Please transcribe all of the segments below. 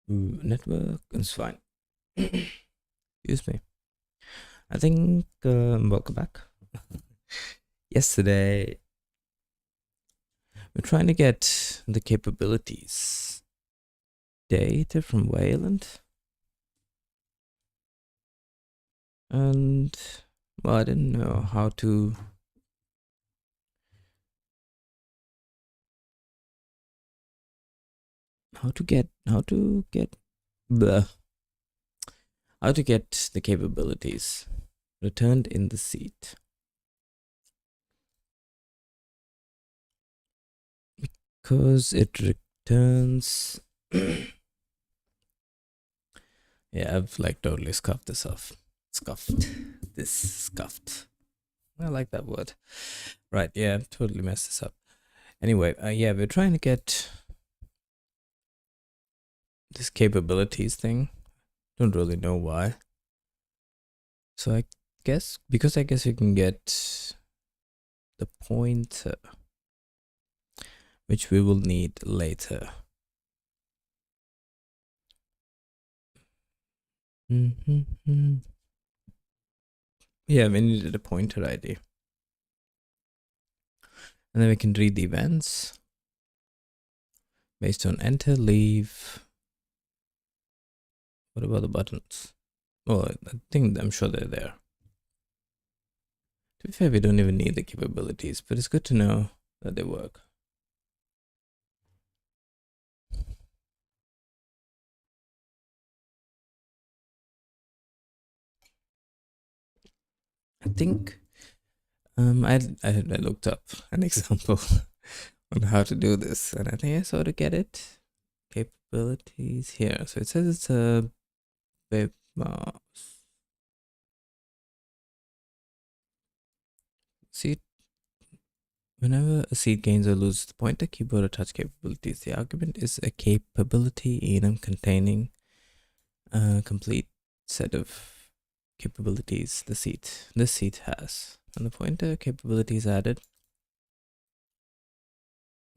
Network is fine. Excuse me. I think welcome back. Yesterday we're trying to get the capabilities data from Wayland, and well, I didn't know how to get bleh, how to get the capabilities returned in the seed, because it returns. Yeah, I've like totally scuffed this off. Scuffed. I like that word. Right, yeah, totally messed this up. Anyway, yeah, we're trying to get this capabilities thing. Don't really know why. So I guess we can get the pointer, which we will need later. Yeah, we needed a pointer ID. And then we can read the events based on enter, leave. What about the buttons? Well, I'm sure they're there. To be fair, we don't even need the capabilities, but it's good to know that they work. I think I looked up an example on how to do this, and I think I saw to get it. Capabilities here. So it says it's a web mouse. See, whenever a seed gains or loses the pointer, keyboard, or touch capabilities, the argument is a capability enum containing a complete set of capabilities this seed has. And the pointer capability is added.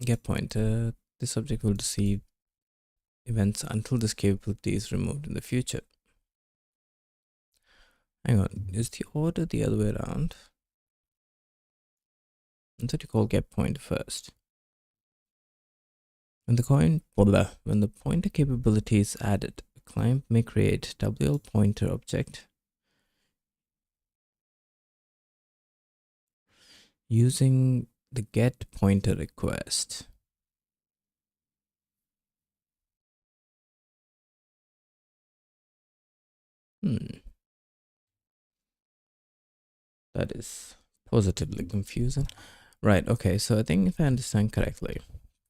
Get pointer. This object will receive events until this capability is removed in the future. Hang on, is the order the other way around? I thought you call get pointer first. When the pointer capability is added, a client may create WL pointer object using the get pointer request. That is positively confusing. Right, okay, so I think if I understand correctly,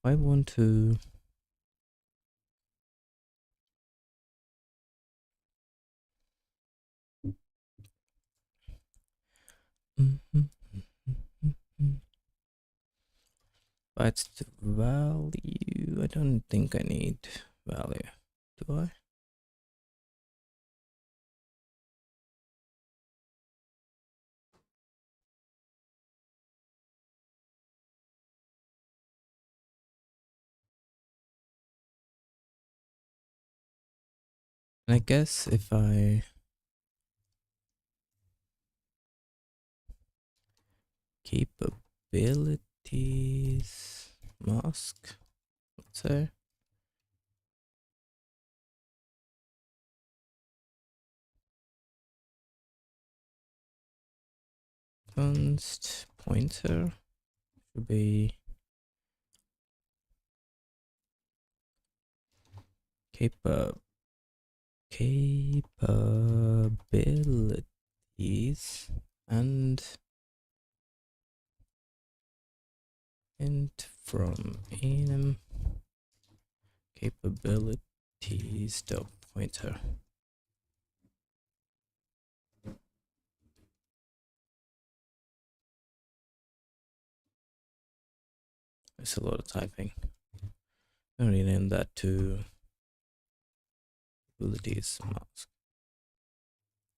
I want to but the value, I don't think I need value, do I? And I guess if I capabilities mask, let's say, const pointer should be capabilities and int from enum capabilities dot pointer. It's a lot of typing. I'm gonna rename that to capabilities mask.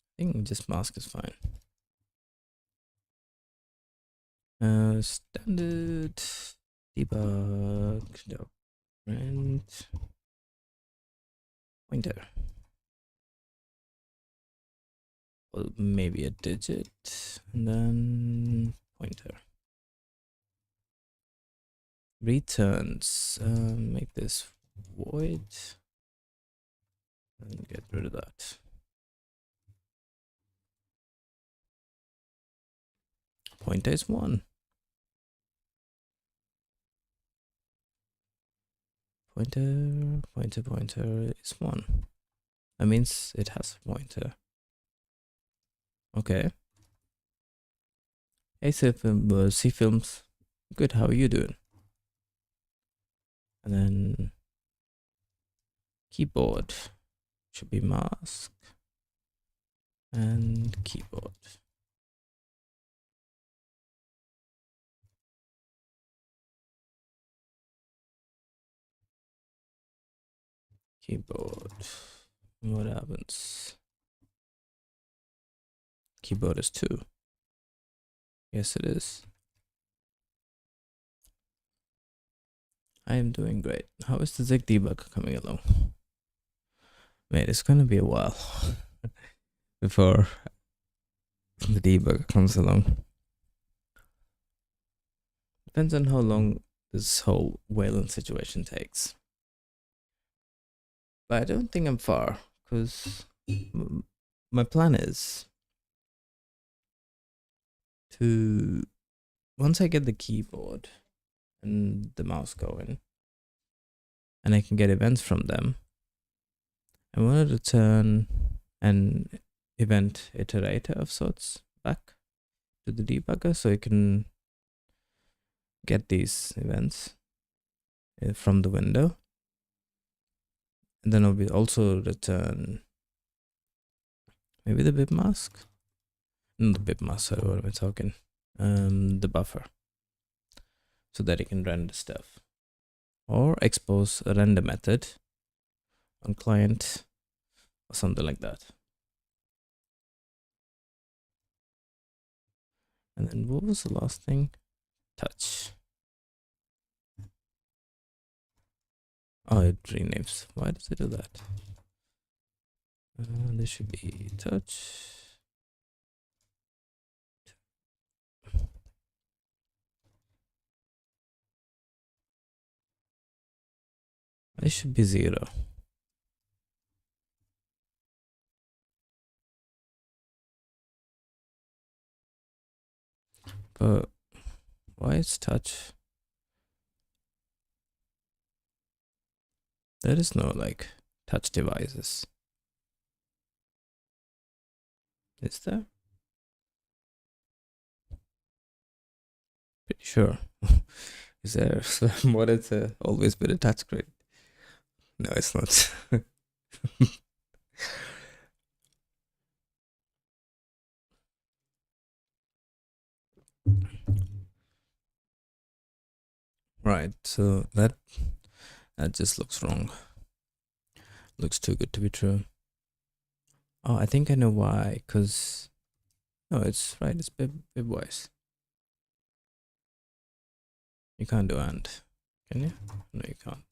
I think just mask is fine. Standard debug print pointer. Or maybe a digit, and then pointer. Returns. Make this void. And get rid of that. Pointer is 1. Pointer is 1. That means it has a pointer. Okay. Hey, C Films. Good, how are you doing? And then keyboard should be mask and keyboard. Keyboard. What happens? Keyboard is 2. Yes, it is. I am doing great. How is the Zig debugger coming along? Mate, it's gonna be a while before the debugger comes along. Depends on how long this whole Wayland situation takes. But I don't think I'm far, because my plan is to, once I get the keyboard and the mouse going, and I can get events from them, I want to return an event iterator of sorts back to the debugger so I can get these events from the window. And then I'll also return maybe the bib mask. Not the bib mask, sorry, what am I talking? The buffer. So that it can render stuff. Or expose a render method on client or something like that. And then what was the last thing? Touch. Oh, it renames. Why does it do that? This should be touch. This should be 0. But why is touch? There is no like touch devices. Is there? Pretty sure. Is there? So what it's always been a touch screen? No, it's not. Right, so that just looks wrong. Looks too good to be true. Oh, I think I know why. Cause no, it's right. It's bibwise. You can't do and, can you? No, you can't.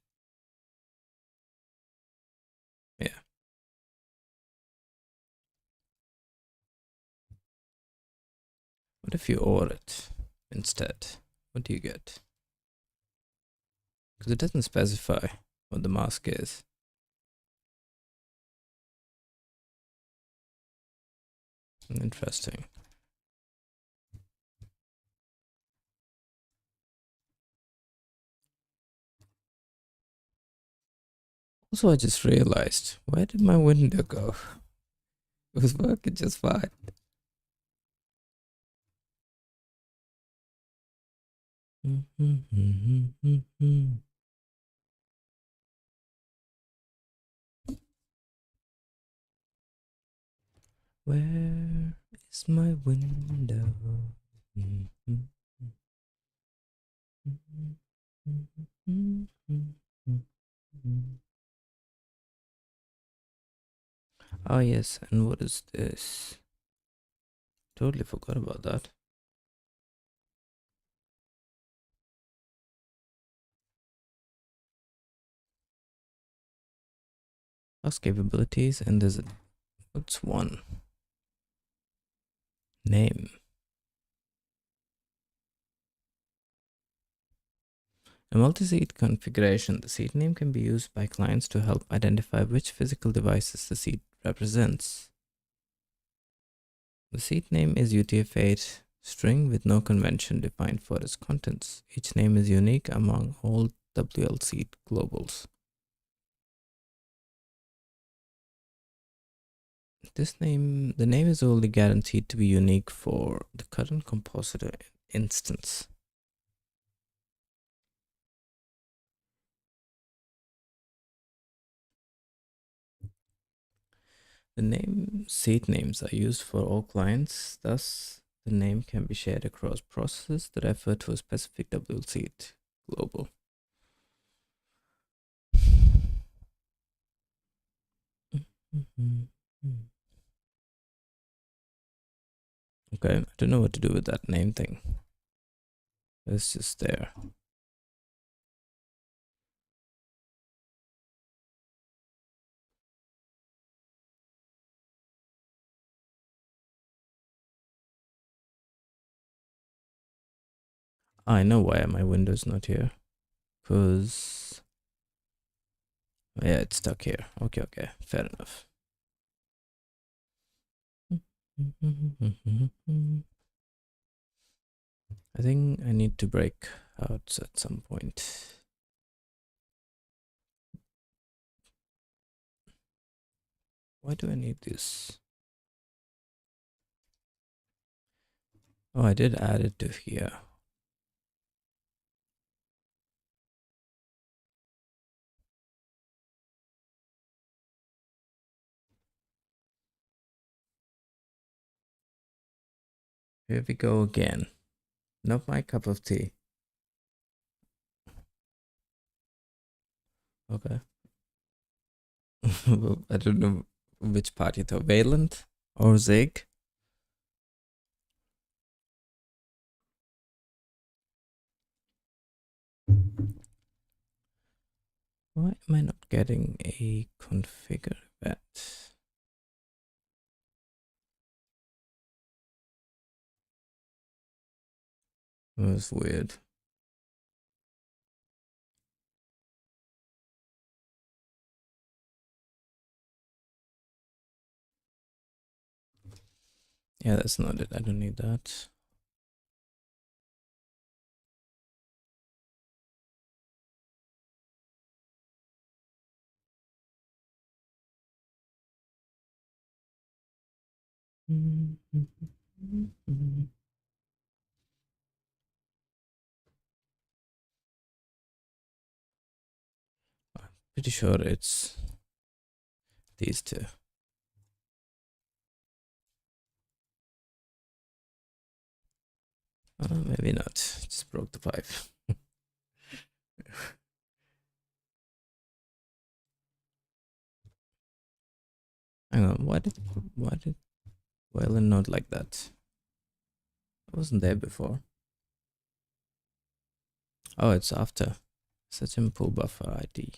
Yeah. What if you OR it instead? What do you get? Because it doesn't specify what the mask is. Interesting. Also, I just realized, where did my window go? It was working just fine. Where is my window? Oh yes, and what is this? Totally forgot about that. Task capabilities, and there's what's one? Name. In multi-seat configuration, the seat name can be used by clients to help identify which physical devices the seat represents. The seat name is UTF-8 string with no convention defined for its contents. Each name is unique among all WL seat globals. The name is only guaranteed to be unique for the current compositor instance. The seat names are used for all clients, thus the name can be shared across processes that refer to a specific WL seat global. Okay, I don't know what to do with that name thing. It's just there. I know why my window's not here. Because... yeah, it's stuck here. Okay, fair enough. I think I need to break out at some point. Why do I need this? Oh, I did add it to here. Here we go again. Not my cup of tea. Okay. I don't know which part you thought. Wayland or Zig? Why am I not getting a configure event? That's weird. Yeah, that's not it. I don't need that. I'm pretty sure it's these two. Maybe not. Just broke the pipe. Hang on. Why did Wayland not like that? I wasn't there before. Oh, it's after. Such a pull buffer ID.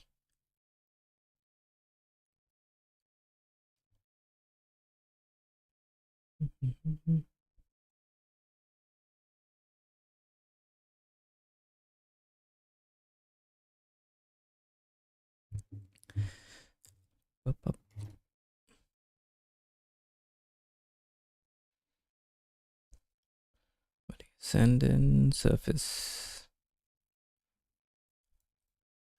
Send in surface.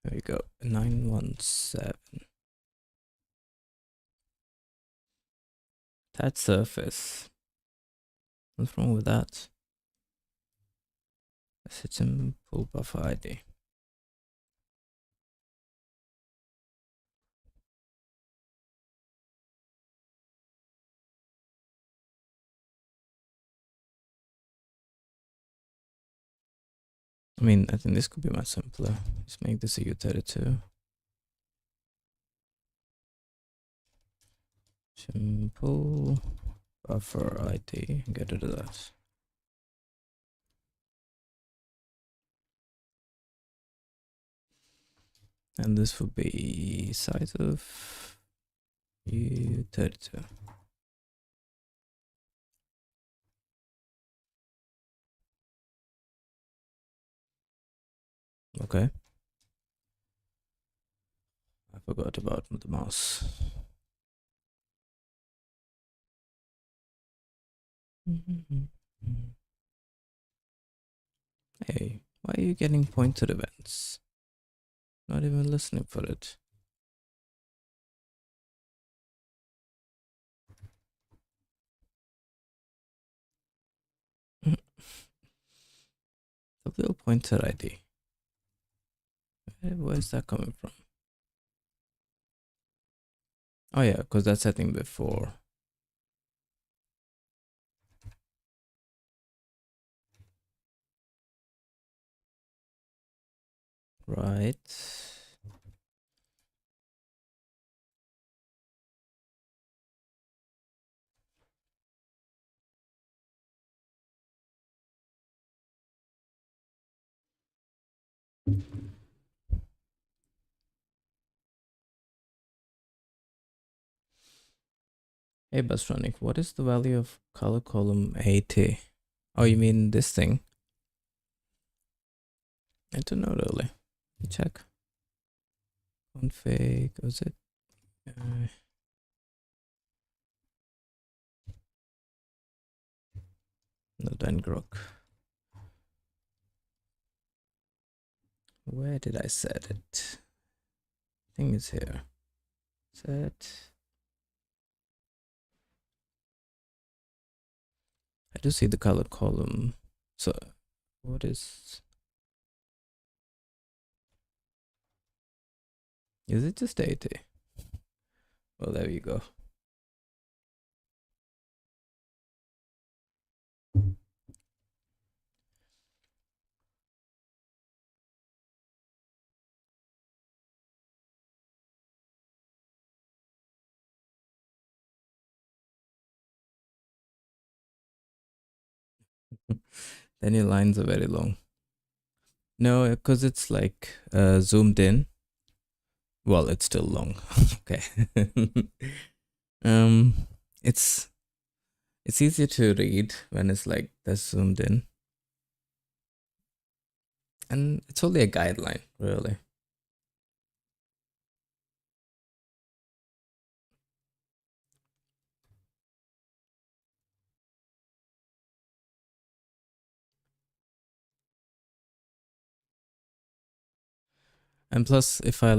There we go. 917. That surface. What's wrong with that? System pull buffer ID. I mean, I think this could be much simpler. Just make this a U32. Simple buffer ID. Get rid of that. And this would be size of U32. Okay. I forgot about the mouse. Hey, why are you getting pointed events? Not even listening for it. The little pointer ID. Where's that coming from? Oh yeah, because that's setting before. Right. Hey Bustronic, what is the value of color column 80? Oh, you mean this thing? I don't know really. Check. Config, was it? No, then grok. Where did I set it? Thing is here. Set. I do see the color column. So, what is? Is it just 80? Well, there you go. Then your lines are very long. No, because it's like zoomed in. Well, it's still long. Okay. um, it's easier to read when it's like that's zoomed in, and it's only a guideline, really. And plus, if I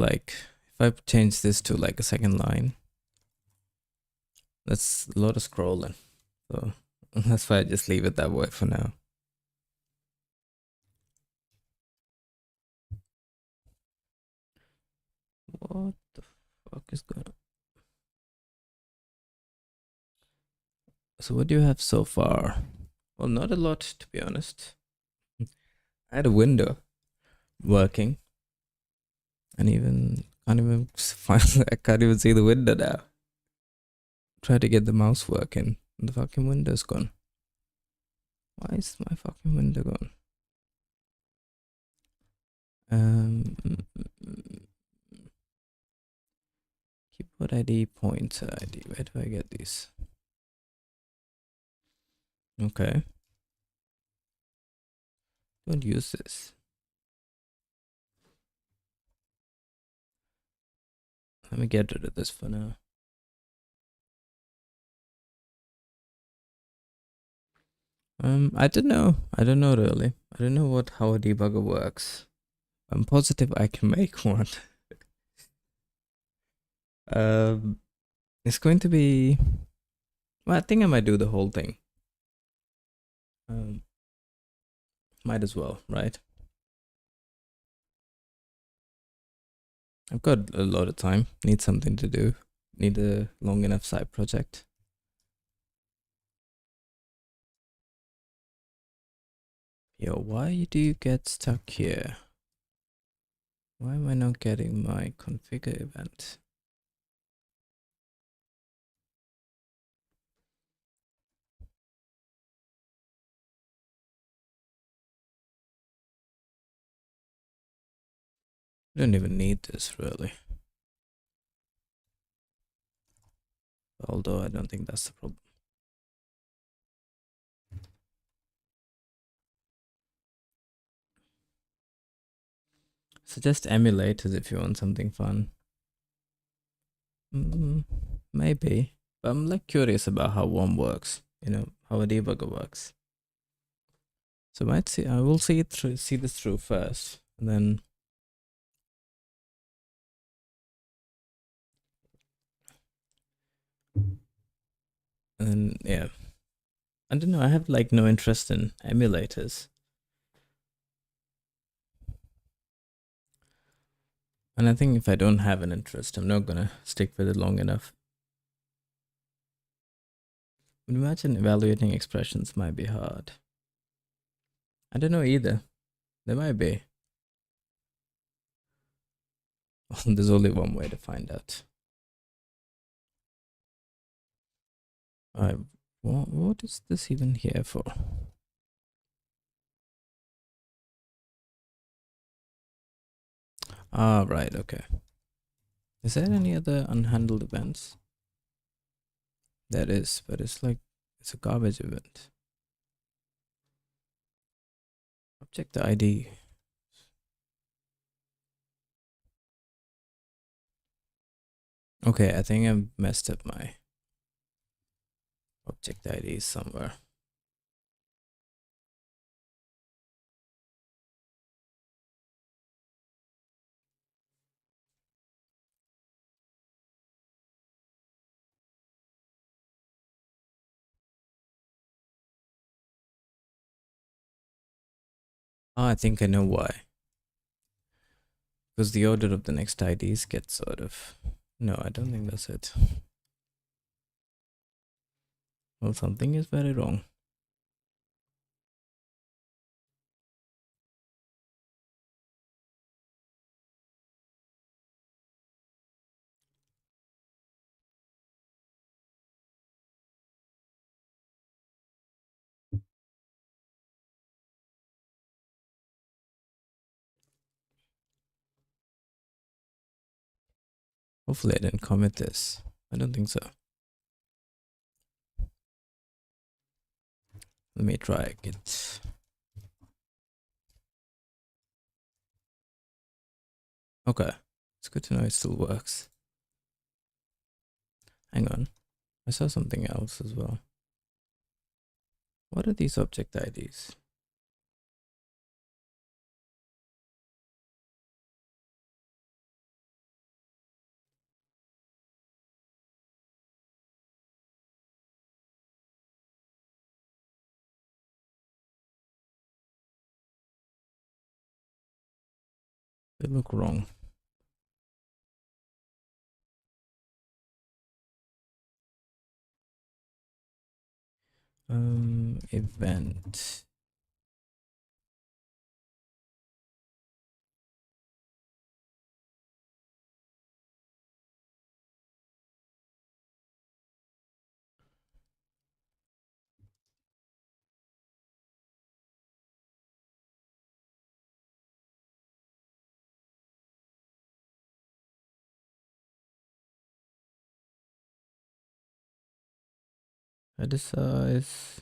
change this to like a second line, that's a lot of scrolling. So that's why I just leave it that way for now. What the fuck is going on? So what do you have so far? Well, not a lot, to be honest. I had a window working, and even can't even find. I can't even see the window now. Try to get the mouse working, and the fucking window's gone. Why is my fucking window gone? Keyboard ID, pointer ID. Where do I get these? Okay. Don't use this. Let me get rid of this for now. I don't know. I don't know really. I don't know how a debugger works. I'm positive I can make one. It's going to be. Well, I think I might do the whole thing. Might as well, right? I've got a lot of time. Need something to do. Need a long enough side project. Yo, why do you get stuck here? Why am I not getting my configure event? I don't even need this really. although I don't think that's the problem. So just emulators if you want something fun. Maybe, but I'm like curious about how one works. You know how a debugger works. So I will see it through, see this through first, and then yeah. I don't know. I have like no interest in emulators, and I think if I don't have an interest, I'm not gonna stick with it long enough. But imagine evaluating expressions might be hard. I don't know either. There might be. There's only one way to find out. Alright, what is this even here for? Ah, right, okay. Is there any other unhandled events? There is, but it's like, it's a garbage event. Object ID. Okay, I think I've messed up my object ID somewhere. Oh, I think I know why. Because the order of the next IDs gets sort of... No, I don't think that's it. Well, something is very wrong. Hopefully I didn't commit this. I don't think so. Let me try it. Okay, it's good to know it still works. Hang on, I saw something else as well. What are these object IDs? They look wrong. Event. Header size.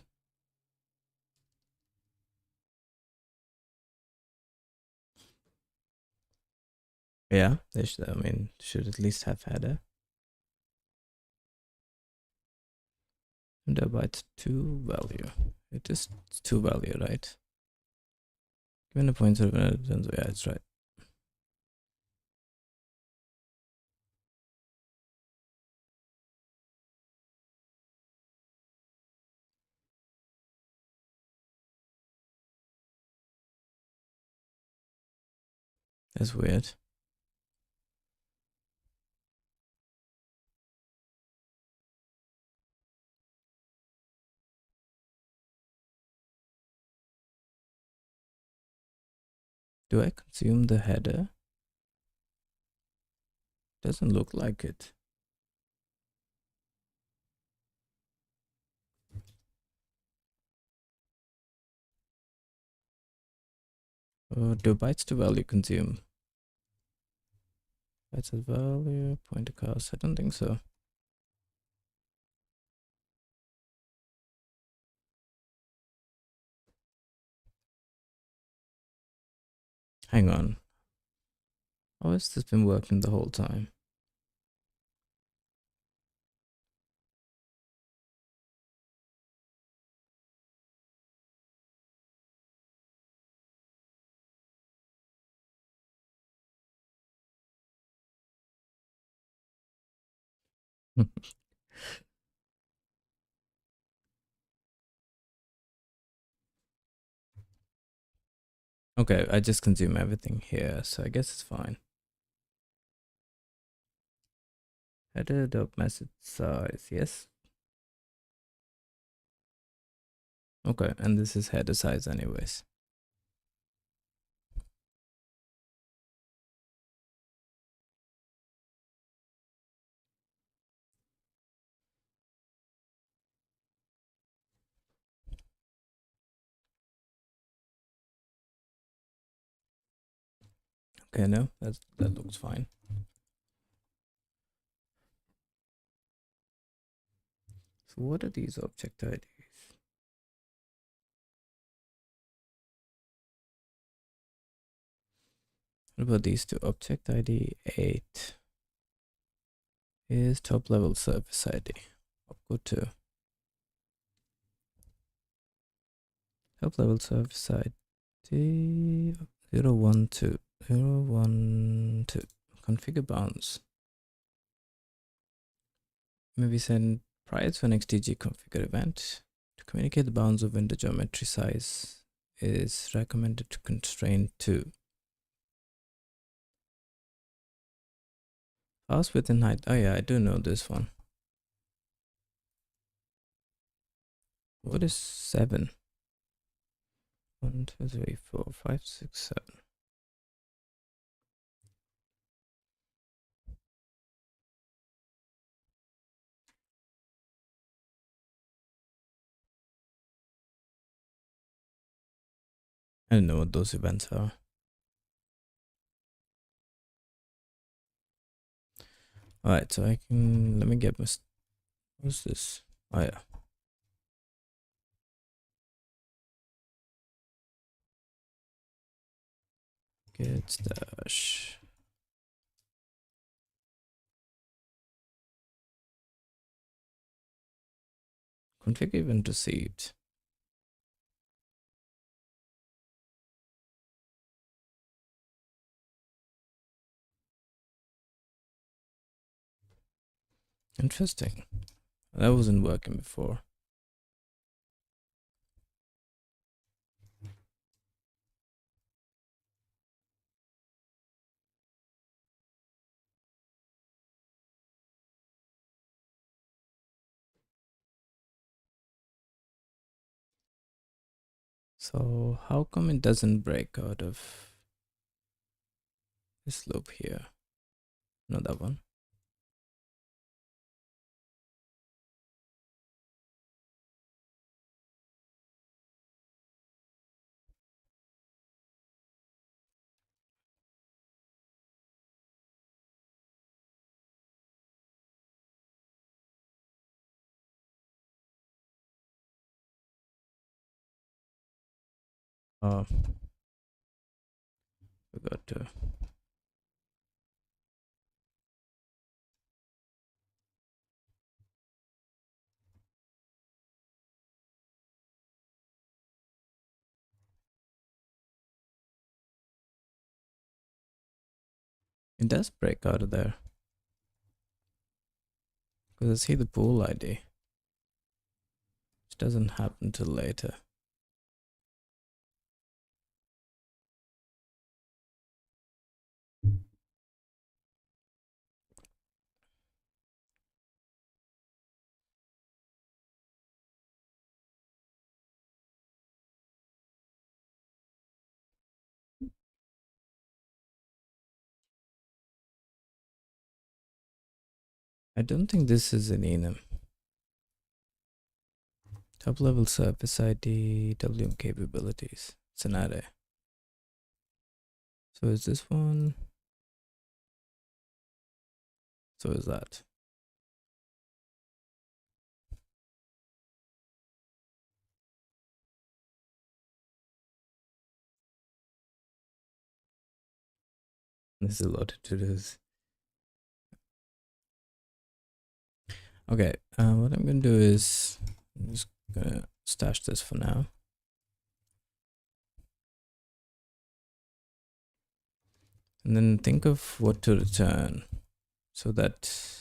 Yeah, they should, I mean, should at least have header. And bytes to value. It is to value, right? Given a pointer, yeah, it's right. That's weird. Do I consume the header? Doesn't look like it. Do bytes to value consume? Bytes to value, pointer cost, I don't think so. Hang on. How has this been working the whole time? Okay, I just consume everything here, so I guess it's fine. Header dot message size, yes. Okay, and this is header size anyways. Okay, no, that looks fine. So what are these object IDs? What about these two? Object ID 8 is top level service ID. Opco 2. Top level service ID 012. 012. Configure bounds. Maybe send prior to an XDG configure event. To communicate the bounds of window geometry size is recommended to constrain to fast width and height. Oh yeah, I do know this one. What is 7? 1, 2, 3, 4, 5, 6, 7. I don't know what those events are. Alright, so I can, let me get my, what's this? Oh yeah. Git stash. Configure event received. Interesting. That wasn't working before. So how come it doesn't break out of this loop here? Not that one. Oh, forgot to. It does break out of there. Because I see the pool ID. Which doesn't happen till later. I don't think this is an enum. Top level service ID, WM capabilities. It's an array. So is this one? So is that. There's a lot to this. Okay, what I'm gonna do is I'm just gonna stash this for now. And then think of what to return so that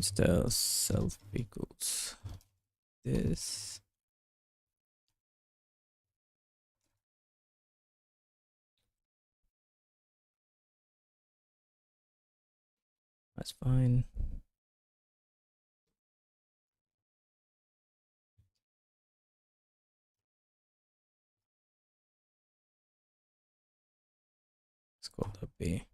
still self equals this. That's fine. Let's call that B.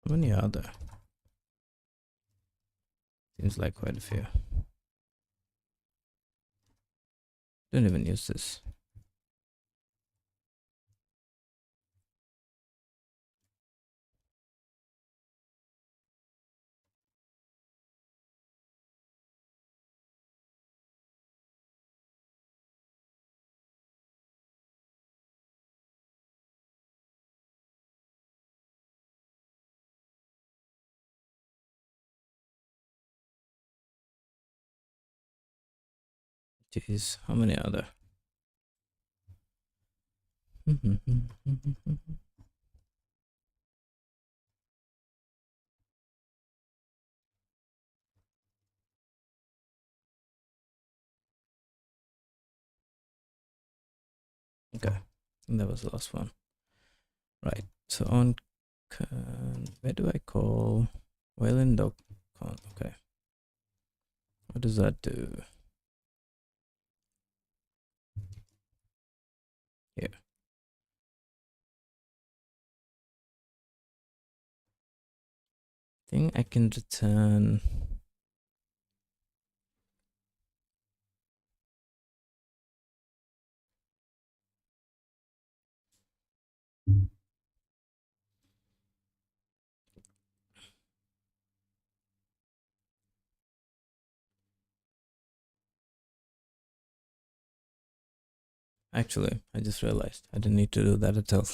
How many are there? Seems like quite a few. Don't even use this. Jeez, how many are there? Okay, and that was the last one. Right, so on where do I call Wayland .con? Okay, what does that do? Here. I think I can return actually I just realized I didn't need to do that at all.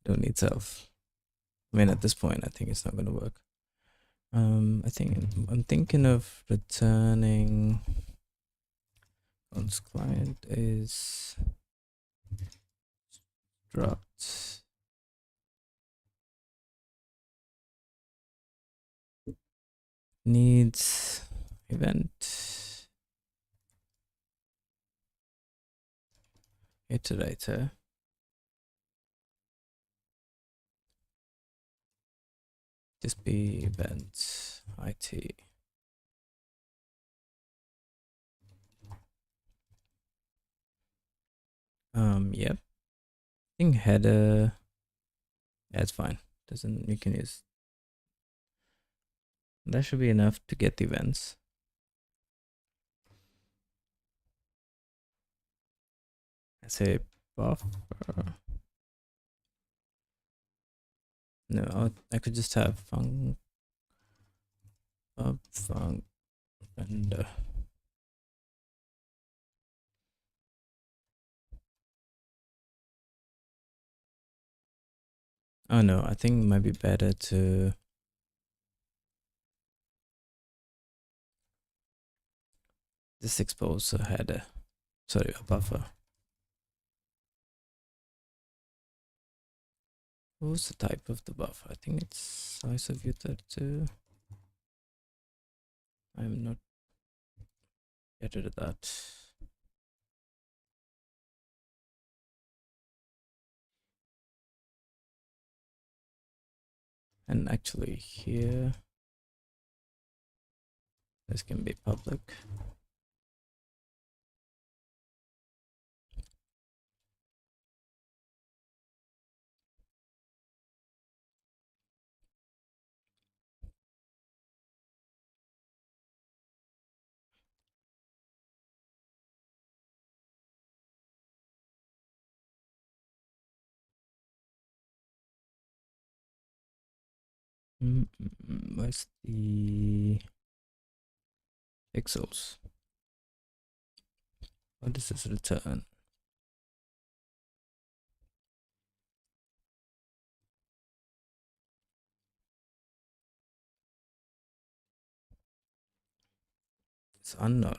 Don't need self. I mean at this point I think it's not gonna work. I think I'm thinking of returning once client is struct needs event iterator just be event it. Yep. I think header, yeah, it's fine. Doesn't, you can use, that should be enough to get the events. I say buffer. No, I could just have func and oh no, I think it might be better to just expose a header, sorry, a buffer. What's the type of the buffer? I think it's size of u32. I'm not, get rid of that. And actually here This can be public. Where's the pixels? What does this return? It's unknown.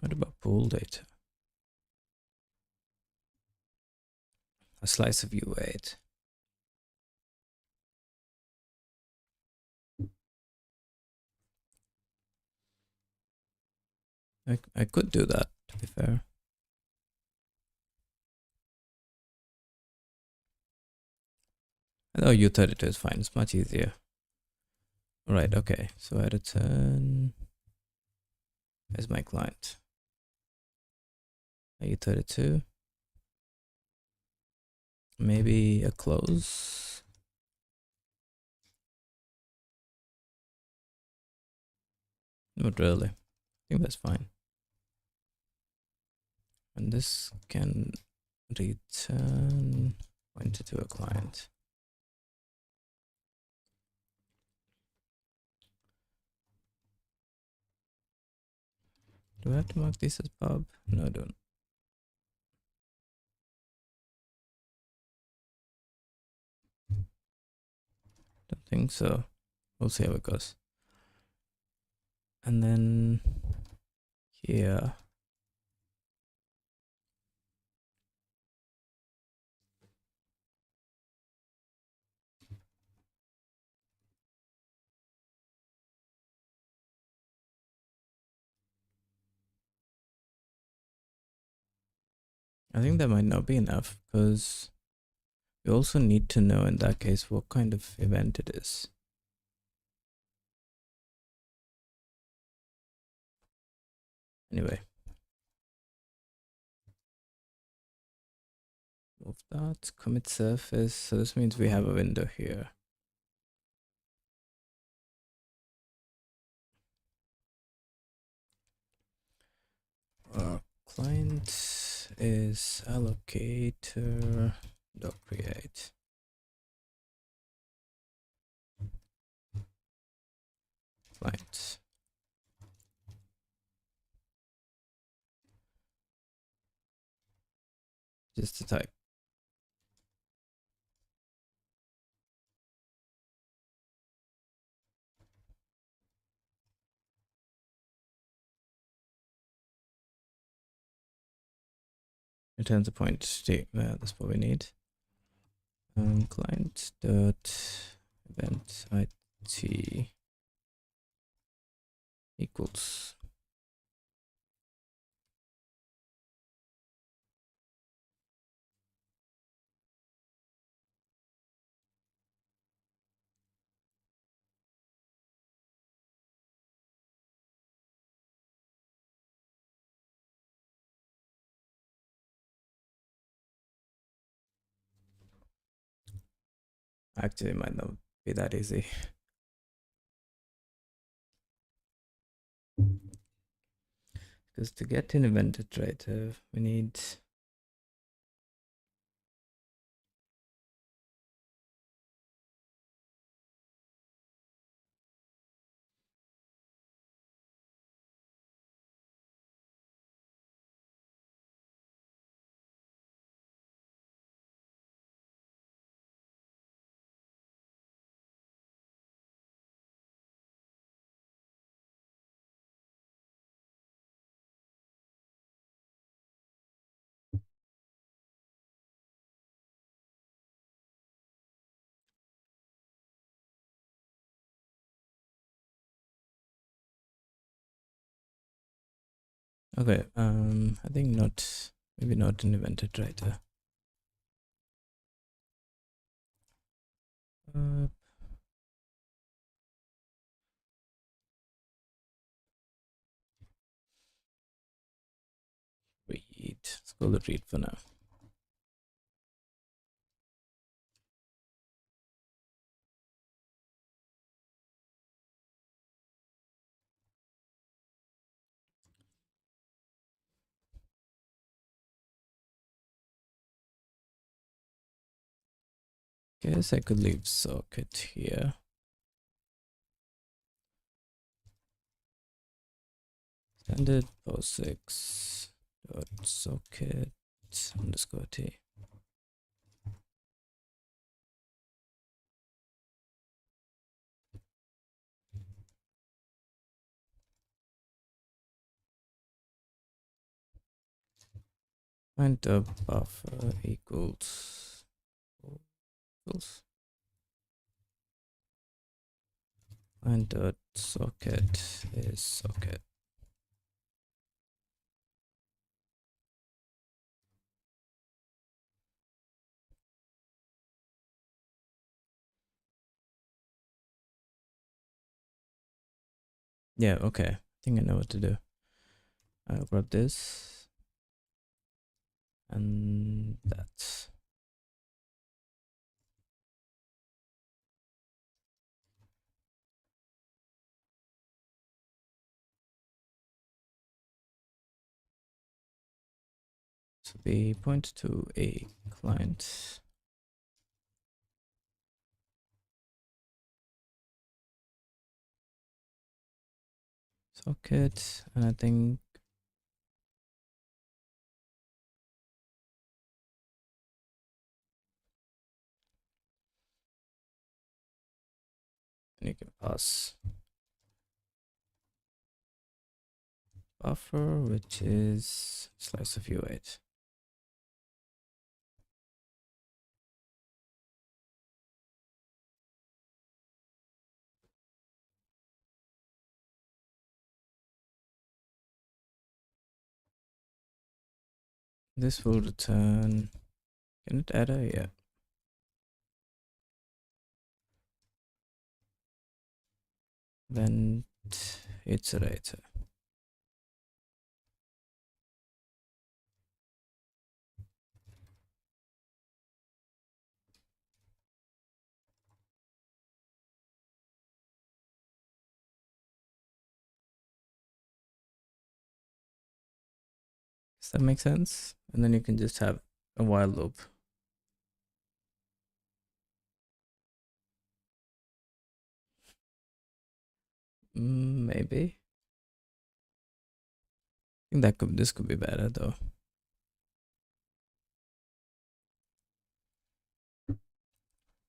What about pool data? A slice of U8. I could do that, to be fair. Oh, U32 is fine. It's much easier. Right, okay. So I return... Here's my client. U32. Maybe a close. Not really. I think that's fine. And this can return pointer to a client. Do I have to mark this as pub? No, I don't. Don't think so. We'll see how it goes. And then here. I think that might not be enough because we also need to know in that case what kind of event it is. Anyway. Move that, commit surface. So this means we have a window here. Our client is allocator dot create. Client. Just to type. Returns a point state. That's what we need. Client dot event it equals. Actually, it might not be that easy. Because to get an event iterator, we need okay, I think not, maybe not an event iterator. Uh, read. Let's call it read for now. Guess I could leave socket here. Standard POSIX dot socket underscore t. Find the buffer equals find dot socket is socket. Yeah, okay. I think I know what to do. I'll grab this and that. So be point to a client. Socket, and I think you can pass buffer, which is slice of U8. This will return. Can it add a? Yeah. Vent iterator. Does that make sense? And then you can just have a while loop. Maybe. I think this could be better though.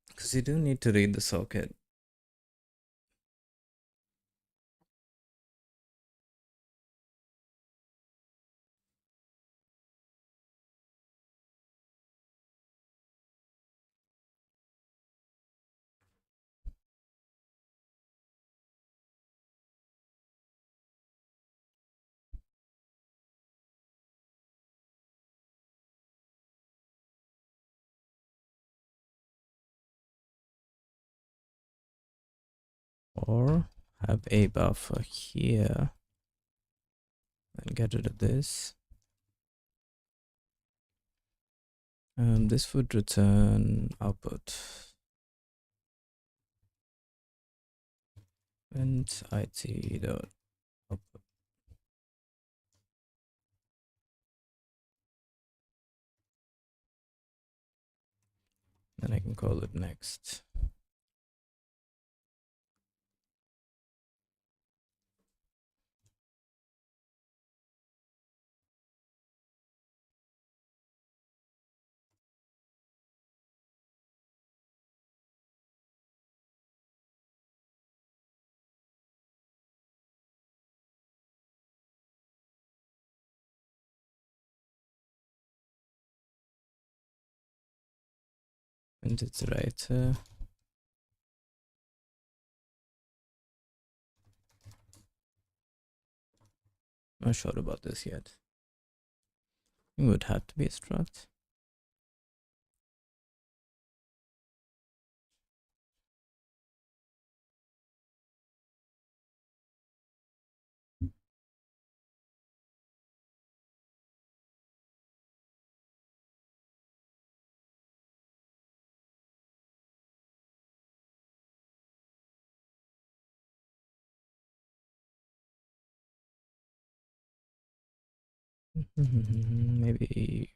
Because you do need to read the socket. Or have a buffer here and get rid of this. This would return output. And it dot output. Then I can call it next. And it's right. Not sure about this yet. It would have to be a struct. Maybe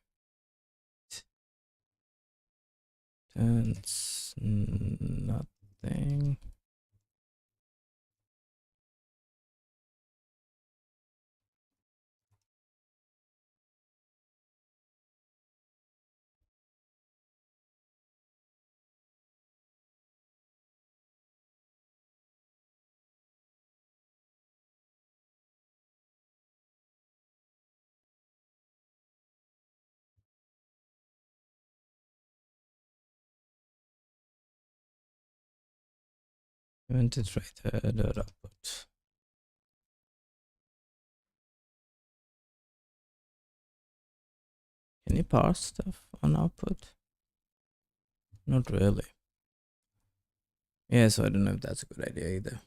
tense nothing. Event is right there. Dot output. Can you parse stuff on output? Not really. Yeah, so I don't know if that's a good idea either.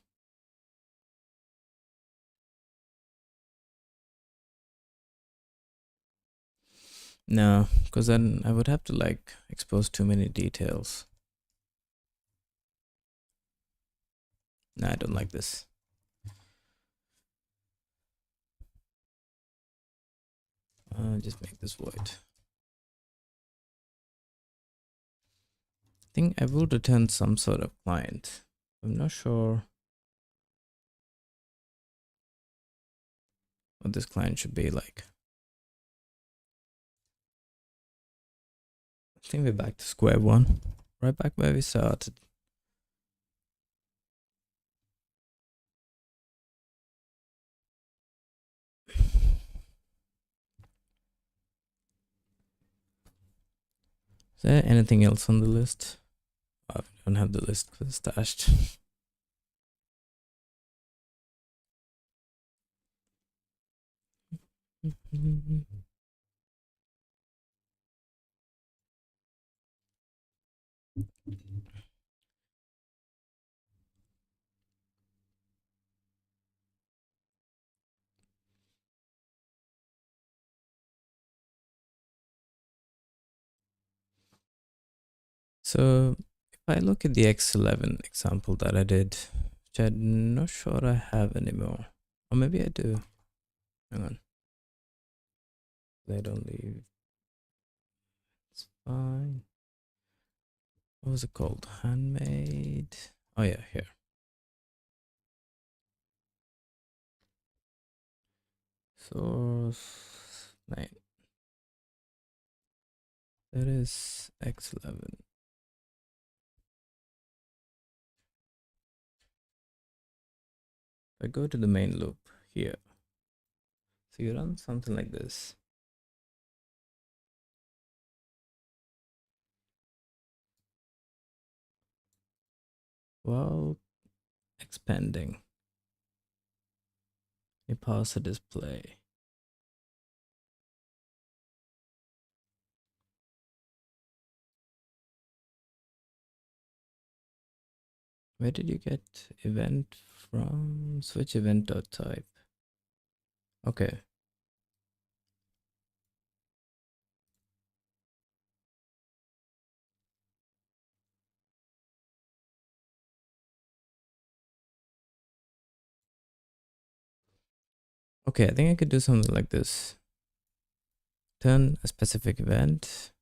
No, because then I would have to like expose too many details. No, I don't like this. Just make this void. I think I will return some sort of client. I'm not sure what this client should be like. I think we're back to square one, right back where we started. Is there anything else on the list? Oh, we don't have the list stashed. So if I look at the X11 example that I did, which I'm not sure I have anymore, or maybe I do. Hang on. They don't leave. It's fine. What was it called? Handmade. Oh yeah, here. Source 9. That is X11. If I go to the main loop here, so you run something like this. While expanding, you pass a display. Where did you get event from? Switch event type. Okay. Okay, I think I could do something like this. Turn a specific event,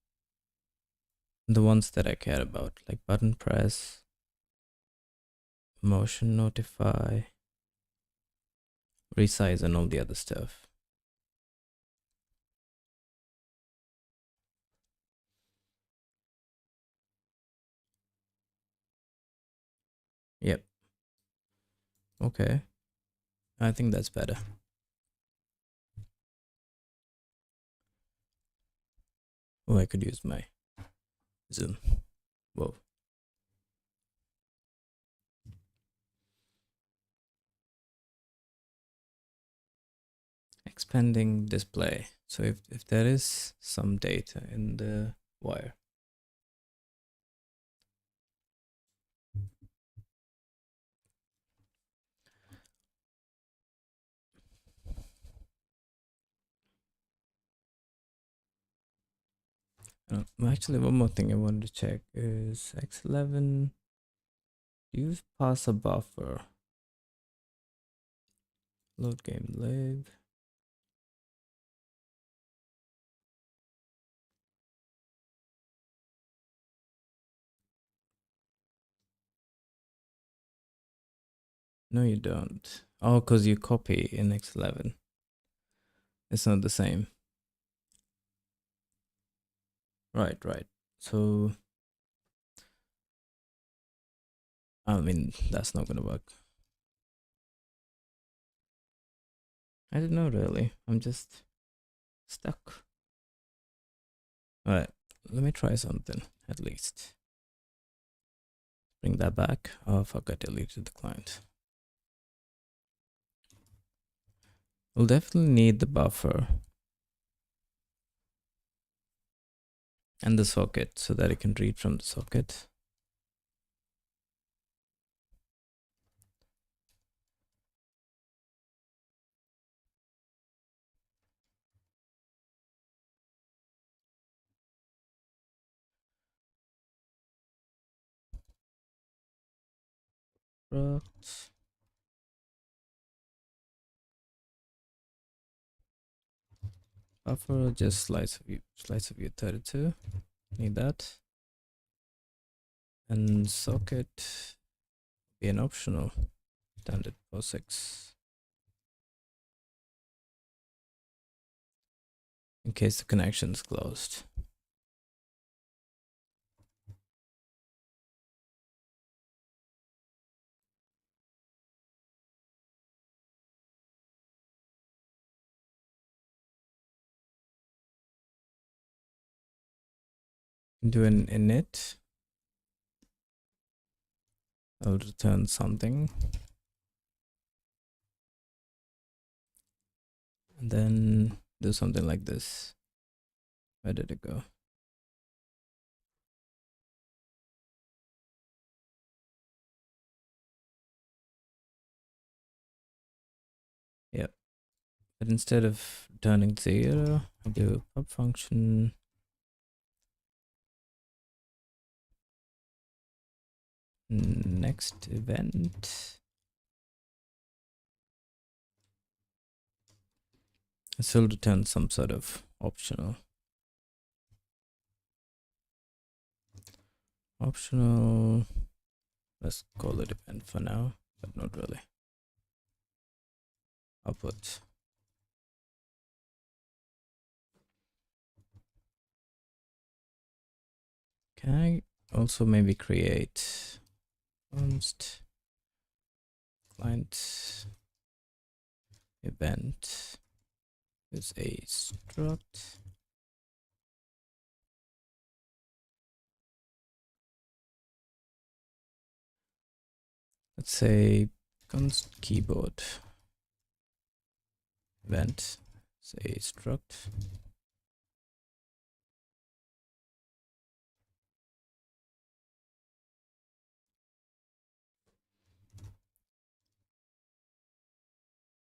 the ones that I care about, like button press, motion notify, resize, and all the other stuff. Yep. Okay. I think that's better. Oh, I could use my zoom. Whoa. Expanding display. So if there is some data in the wire. Actually, one more thing I wanted to check is X11. Use pass a buffer. Load game lib. No, you don't. Oh, because you copy in X11. It's not the same. Right. So, I mean, that's not gonna work. I don't know really. I'm just stuck. Alright, let me try something at least. Bring that back. Oh fuck, I deleted the client. We'll definitely need the buffer and the socket so that it can read from the socket. Struct. Buffer, just slice of view 32. Need that. And socket be an optional standard POSIX in case the connection is closed. Do an init. I'll return something. And then do something like this. Where did it go? Yep. But instead of returning 0, I do a pub function. Next event. I still return some sort of optional. Let's call it event for now, but not really. Output. Can I also maybe create const client event is a struct. Let's say const keyboard event is a struct.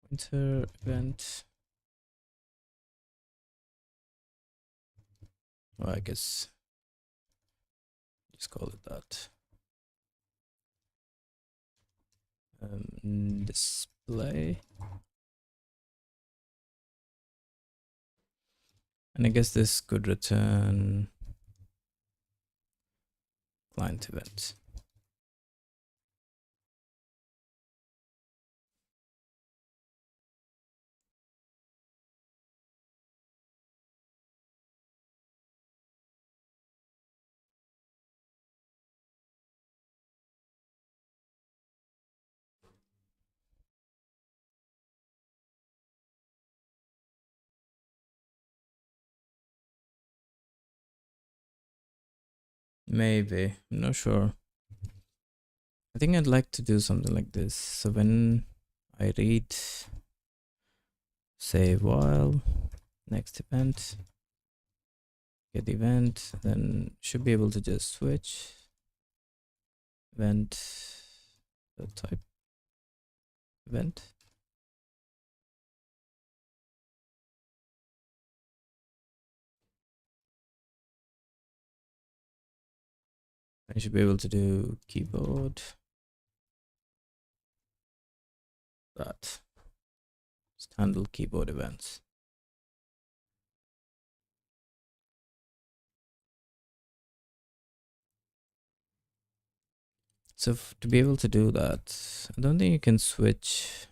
Pointer event. Well, I guess just call it that. Display. And I guess this could return client event. Maybe, I'm not sure. I think I'd like to do something like this. So when I read, say while next event, get event, then should be able to just switch event, the type event. I should be able to do keyboard that. Just handle keyboard events. So to be able to do that, I don't think you can switch.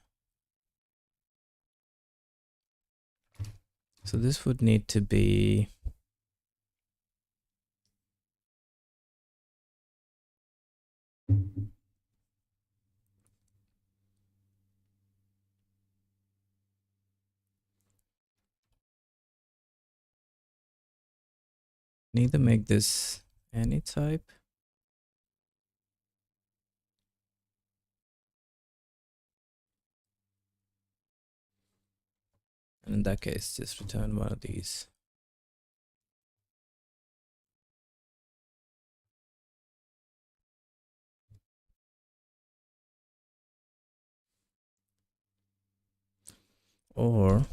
So this would need to be need to make this any type. And in that case, just return one of these. Or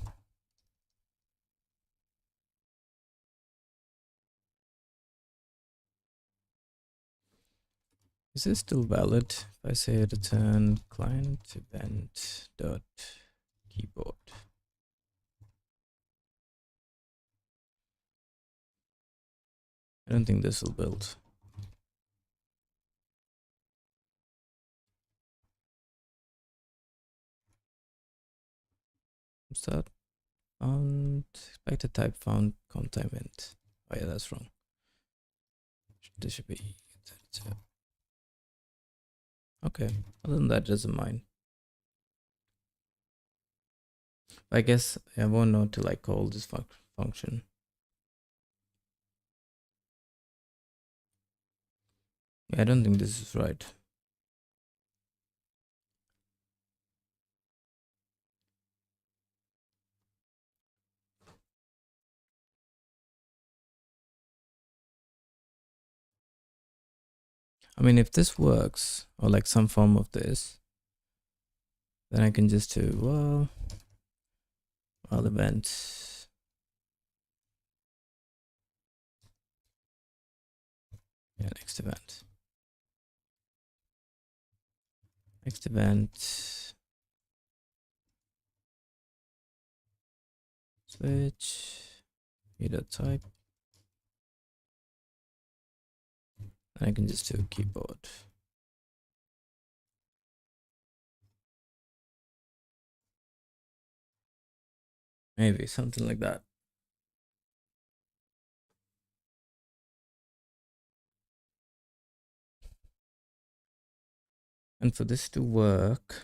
is this still valid if I say return client event dot keyboard? I don't think this will build. What's that? Found expected type found content event. Oh yeah, that's wrong. This should be okay. Other than that, doesn't mind. I guess I won't know to like call this function. Yeah, I don't think this is right. I mean, if this works, or like some form of this, then I can just do, well, all events. Yeah, next event. Next event. Switch. Either type. And I can just do keyboard. Maybe something like that. And for this to work,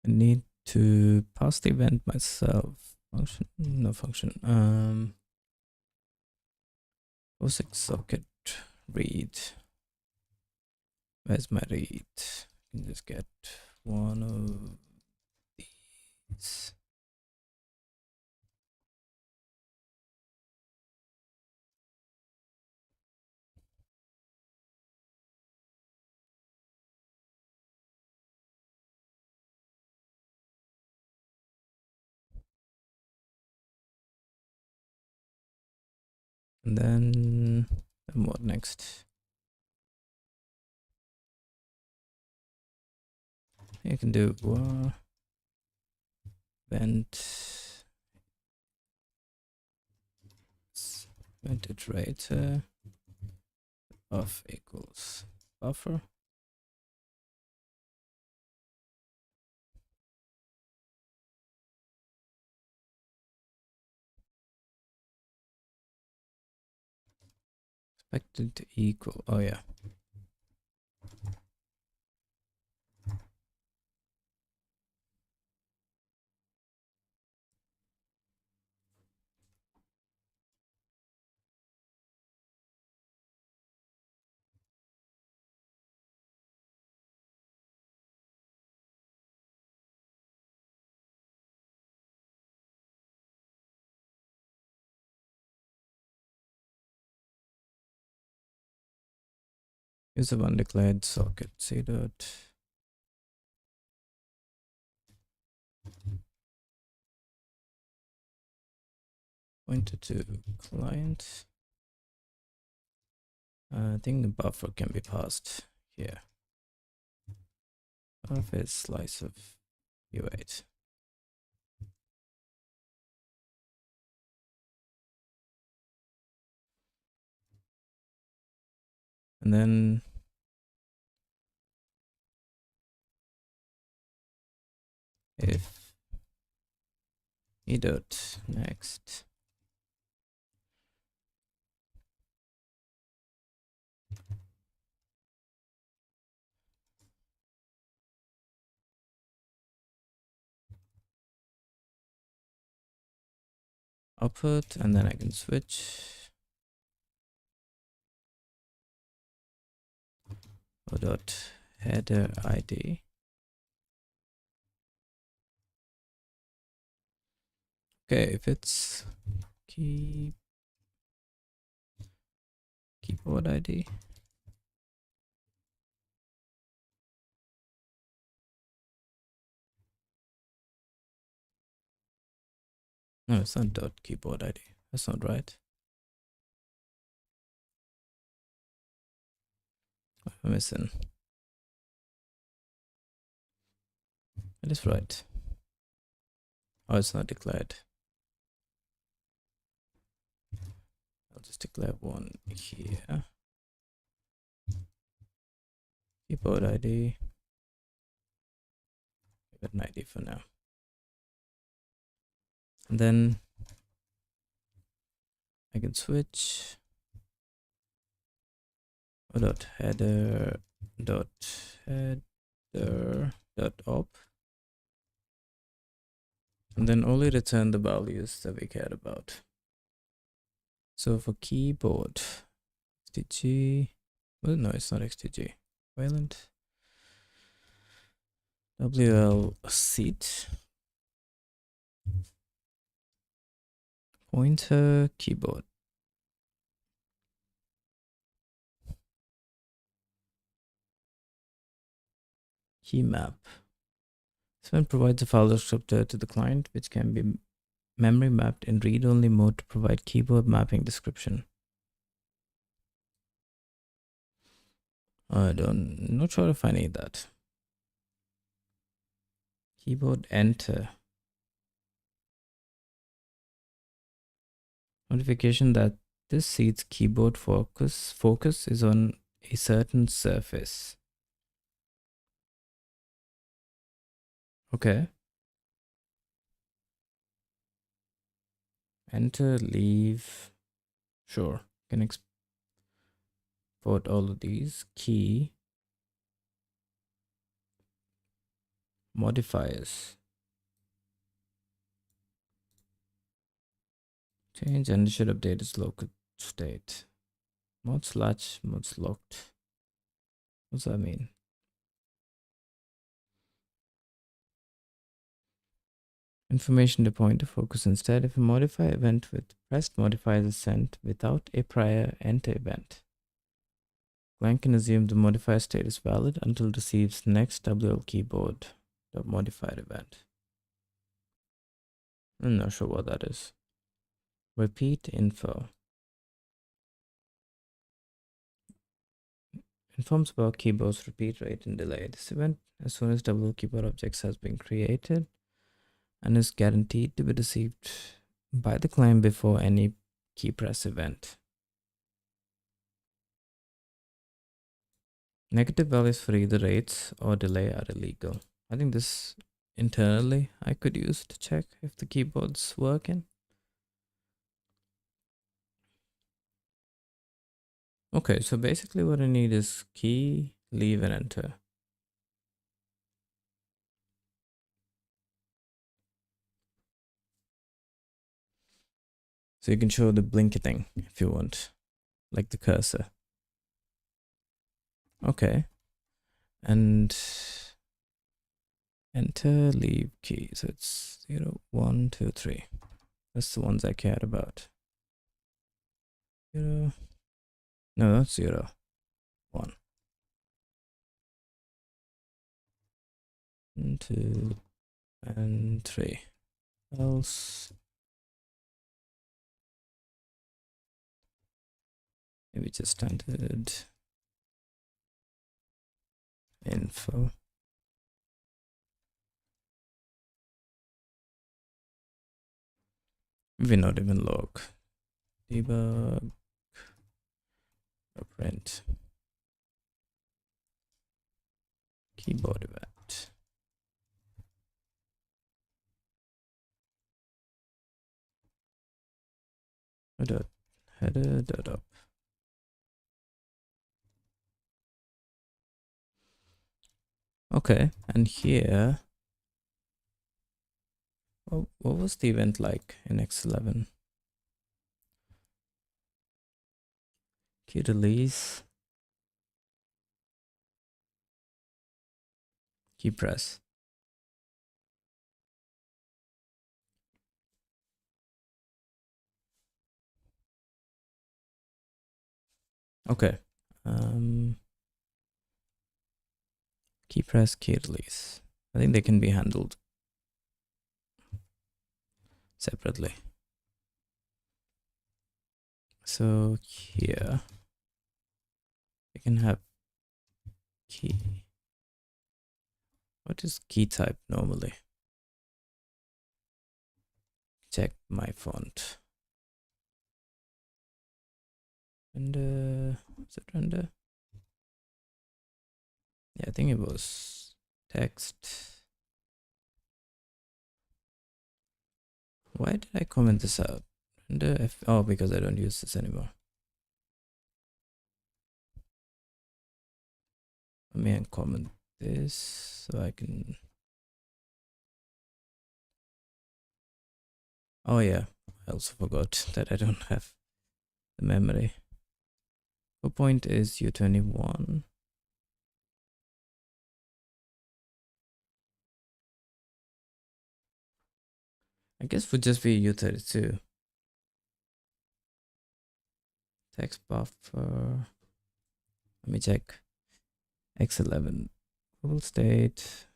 I need to pass the event myself. Function, no function. OSX socket read. Where's my read? I can just get one of these. And then what next? You can do event iterator of equals buffer. Expected to equal. Oh yeah. Use of undeclared socket. C dot. Pointer to client. I think the buffer can be passed here. Buffer is slice of U8. And then if e dot next output, and then I can switch o dot header ID. Okay, if it's keyboard ID. No, it's not dot keyboard ID. That's not right. What am I missing? It is right. Oh, it's not declared. I'll just declare one here. Keyboard ID. Give it an ID for now. And then I can switch dot header dot op, and then only return the values that we cared about. So for keyboard xtg, well, no, it's not xtg. Wayland wl seat pointer keyboard. Key map. This one provides a file descriptor to the client, which can be memory mapped in read-only mode to provide keyboard mapping description. Not sure if I need that. Keyboard enter. Notification that this seat's keyboard focus is on a certain surface. Okay. Enter, leave. Sure. Can export all of these. Key. Modifiers. Change and it should update its local state. Mod slash mods locked. What's that mean? Information to pointer focus instead. If a modify event with pressed modifiers is sent without a prior enter event, client can assume the modifier state is valid until it receives next WL keyboard modified event. I'm not sure what that is. Repeat info. Informs about keyboard's repeat rate and delay. This event as soon as WL keyboard objects has been created and is guaranteed to be received by the client before any key press event. Negative values for either rates or delay are illegal. I think this internally I could use to check if the keyboard's working. Okay, so basically what I need is key, leave, and enter. So you can show the blinky thing if you want, like the cursor. Okay. And enter, leave, key. So it's 0, 1, 2, 3. That's the ones I cared about. 0. No, that's 0, 1. 2 and 3. Else Maybe just standard info. Maybe not even log. Debug or print. Keyboard event. Header dot up. Okay, and here, what was the event like in X11? Key release, key press. Okay. Key press, key release. I think they can be handled separately. So here we can have key. What is key type normally? Check my font. Render, is it render? Yeah, I think it was text. Why did I comment this out? Render F, oh, because I don't use this anymore. Let me uncomment this so I can. Oh yeah, I also forgot that I don't have the memory. The point is U21. I guess would just be U32. Text buffer. Let me check. X11. Global state.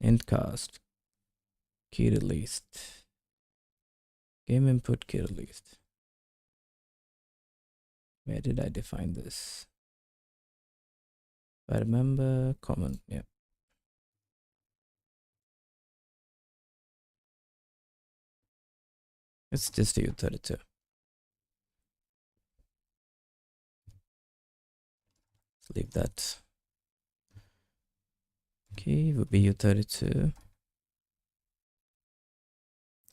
Endcast. Key released. Game input key released. Where did I define this? If I remember, comment, yeah. It's just a U32. Let's leave that. Key would be U32.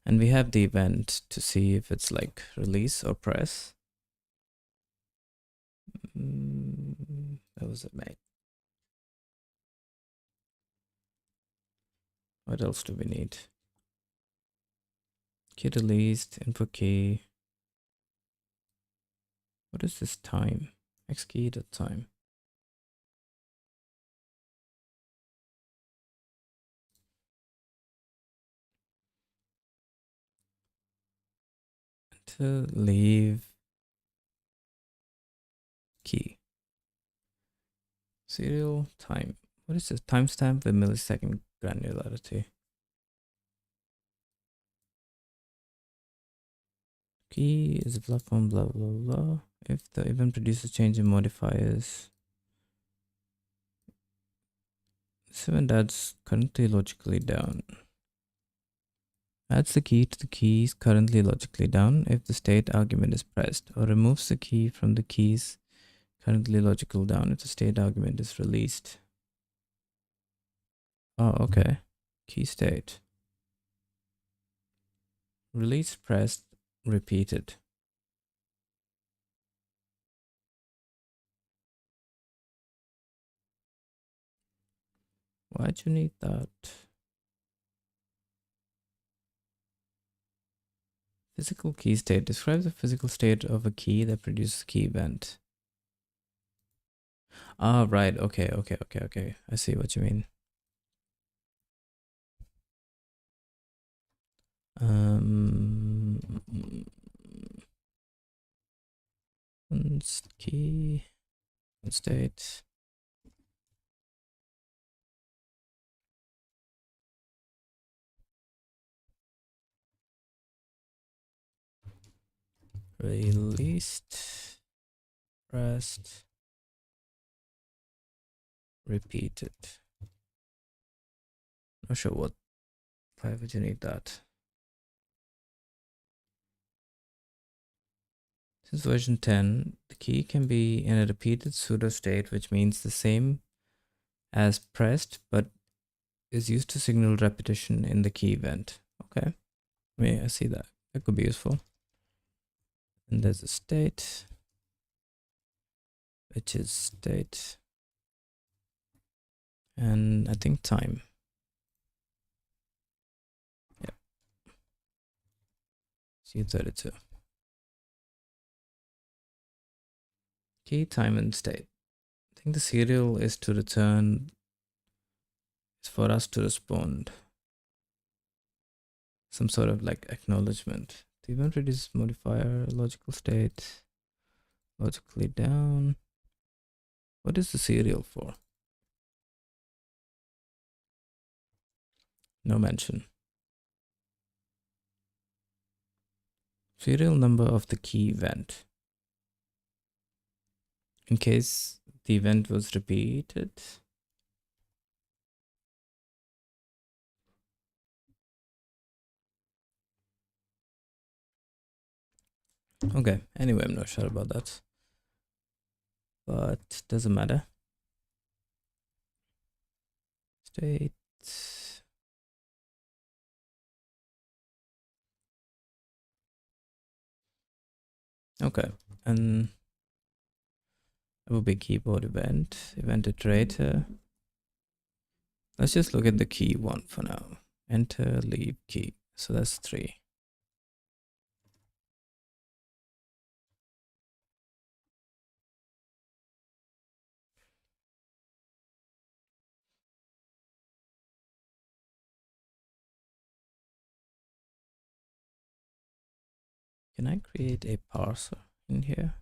And we have the event to see if it's like release or press. That was it, mate. What else do we need? Key released, input key. What is this time? X key dot time. To leave key. Serial time. What is this? Timestamp with millisecond granularity. Key is a platform, blah, blah, blah. If the event produces change in modifiers. This event adds currently logically down. Adds the key to the keys currently logically down if the state argument is pressed, or removes the key from the keys currently logical down if the state argument is released. Oh, okay. Key state. Release pressed, repeated. Why'd you need that? Physical key state describes the physical state of a key that produces a key event. Ah, right. Okay. I see what you mean. Key state. released, pressed, repeated. Not sure why would you need that. Since version 10, the key can be in a repeated pseudo state, which means the same as pressed, but is used to signal repetition in the key event. Okay, I see that. That could be useful. And there's a state, which is state, and I think time. Yeah, C32. Key, time, and state. I think the serial is to return, is for us to respond. Some sort of like acknowledgement. The event reduces modifier, logical state, logically down. What is the serial for? No mention. Serial number of the key event. In case the event was repeated. Okay, anyway, I'm not sure about that. But doesn't matter. State. Okay, and it will be keyboard event iterator. Let's just look at the key one for now. Enter, leave, key. So that's 3. Can I create a parser in here?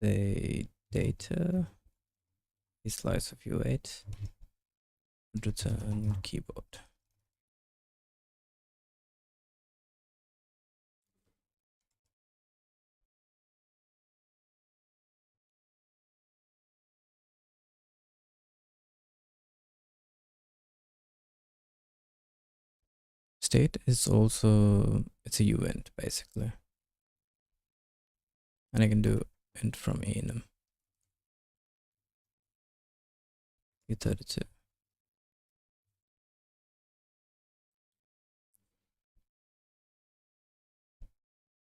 The data, a slice of U8, return keyboard. State is also, it's a uint basically. And I can do int from enum. U32.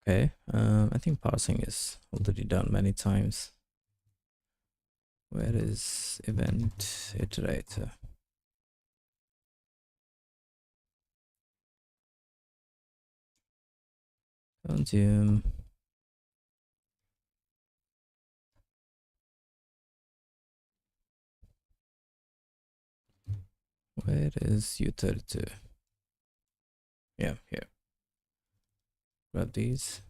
Okay, I think parsing is already done many times. Where is event iterator? Consume. Where is U32? Yeah, here. Grab these.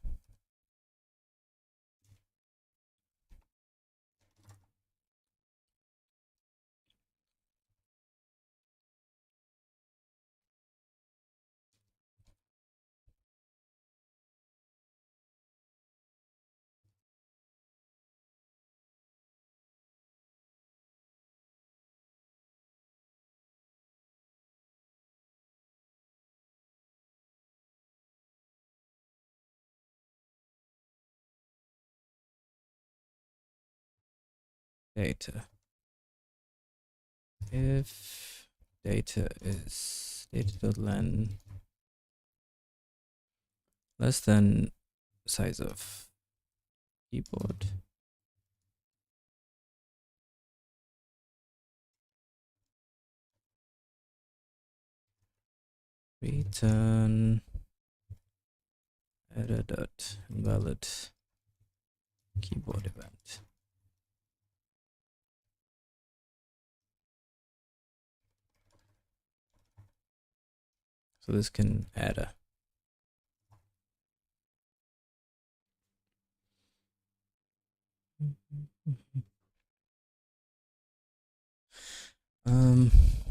Data. If data is data.len less than size of keyboard, return error.invalid keyboard event. So this can add a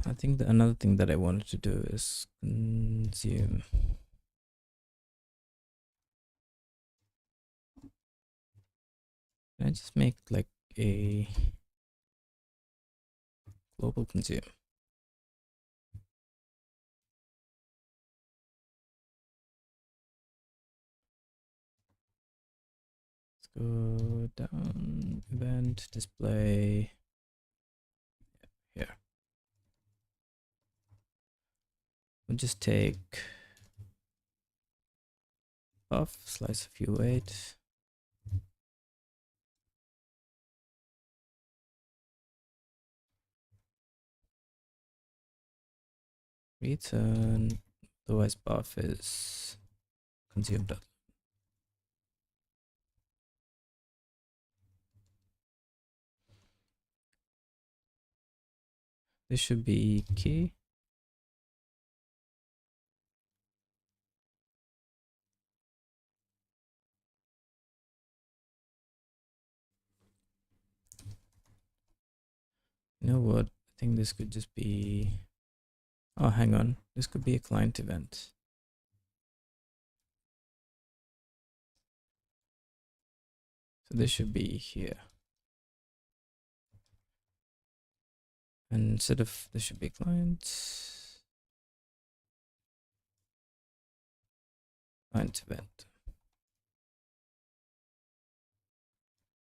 I think another thing that I wanted to do is consume. Can I just make like a global consume? Let's go down, event, display, here. We'll just take buff, slice of view weight. Return, otherwise buff is consumed. This should be key. You know what? I think this could just be, oh, hang on. This could be a client event. So this should be here. And instead of, this should be client event.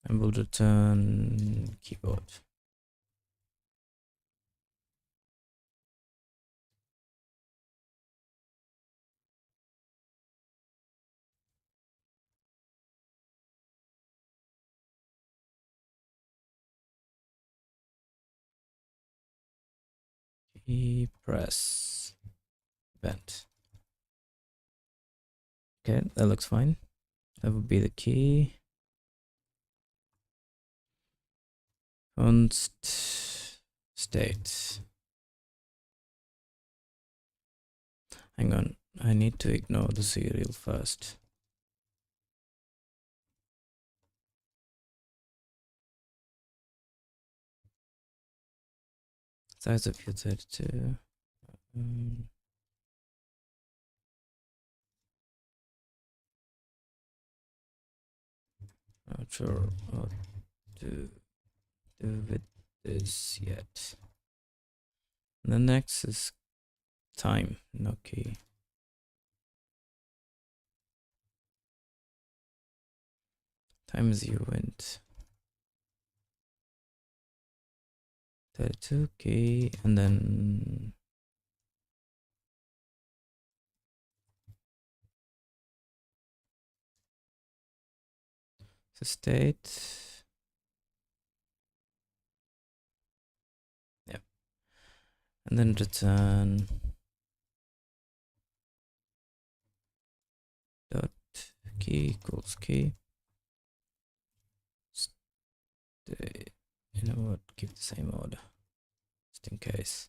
And we'll return keyboard. Key press event. Okay, that looks fine. That would be the key. Const state. Hang on, I need to ignore the serial first. Size of view 32. Not sure what to do with this yet. And the next is time, no key. Time is event 32 key, and then the state. Yep. And then return dot key equals key. State. You know what? Keep the same order, just in case.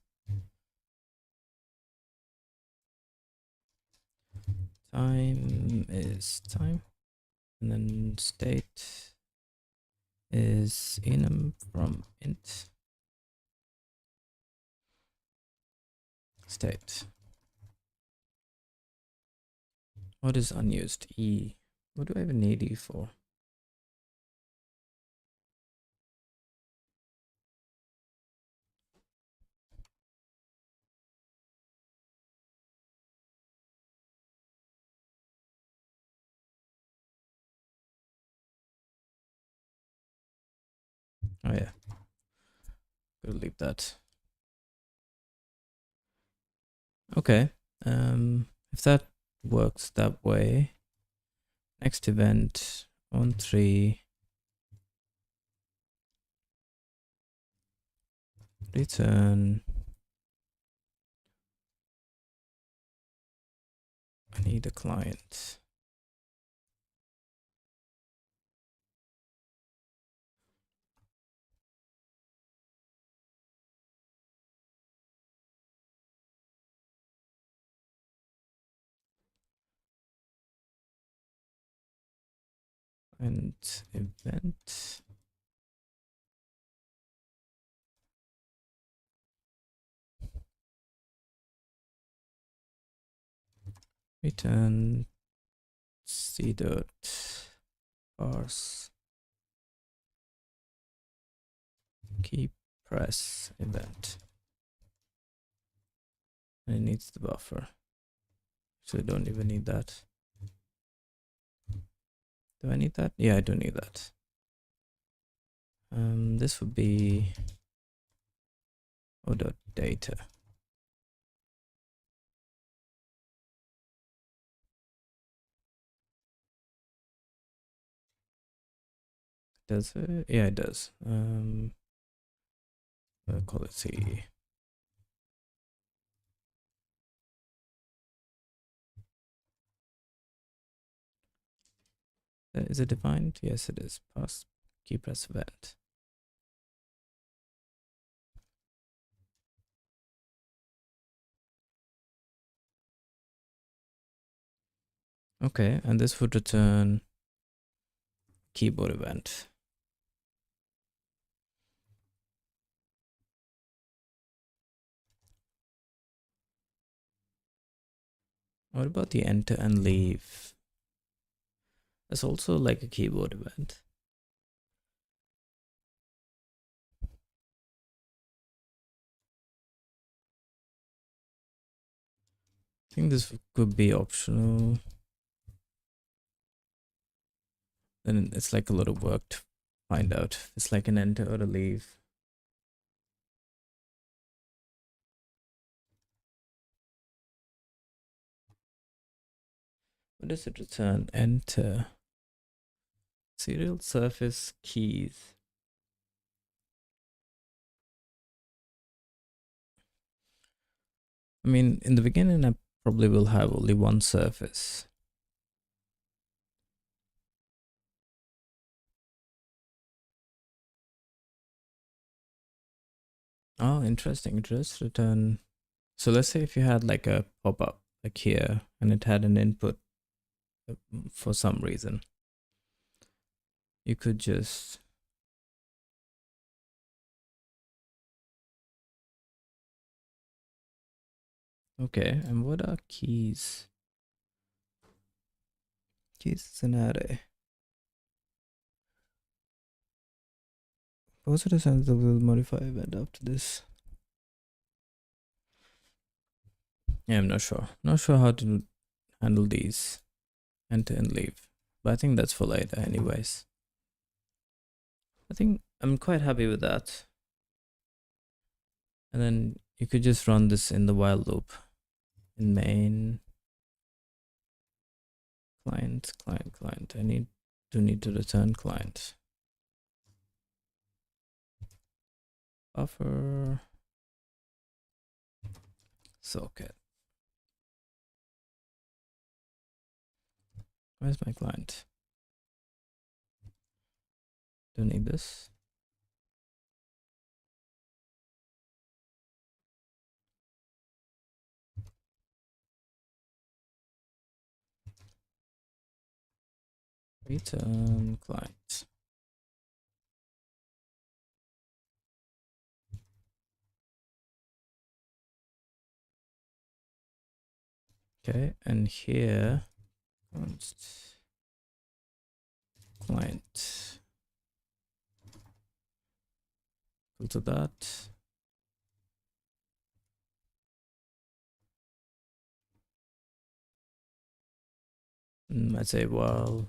Time is time, and then state is enum from int state. What is unused? E. What do I even need E for? Oh yeah, gotta leave that. Okay, if that works that way, next event on 3, return. I need a client. and event. Return c dot parse key press event. And it needs the buffer, so I don't even need that. Do I need that? Yeah, I do need that. This would be o.data. Does it? Yeah, it does. I'll call it C. Is it defined? Yes, it is. Pass key press event. Okay, and this would return keyboard event. What about the enter and leave? That's also like a keyboard event. I think this could be optional. Then it's like a lot of work to find out. It's like an enter or a leave. What does it return? Enter. Serial surface keys. I mean, in the beginning, I probably will have only one surface. Oh, interesting. Just return. So let's say if you had like a pop-up like here and it had an input for some reason, you could just okay. And what are keys? Keys is an array. Positive sense that will modify event after this. Yeah, I'm not sure. Not sure how to handle these enter and leave, but I think that's for later anyways. I think I'm quite happy with that. And then you could just run this in the while loop in main client. I need to return client buffer socket. Where's my client? Don't need this. Return client. Okay, and here const client equal to that. I'd say while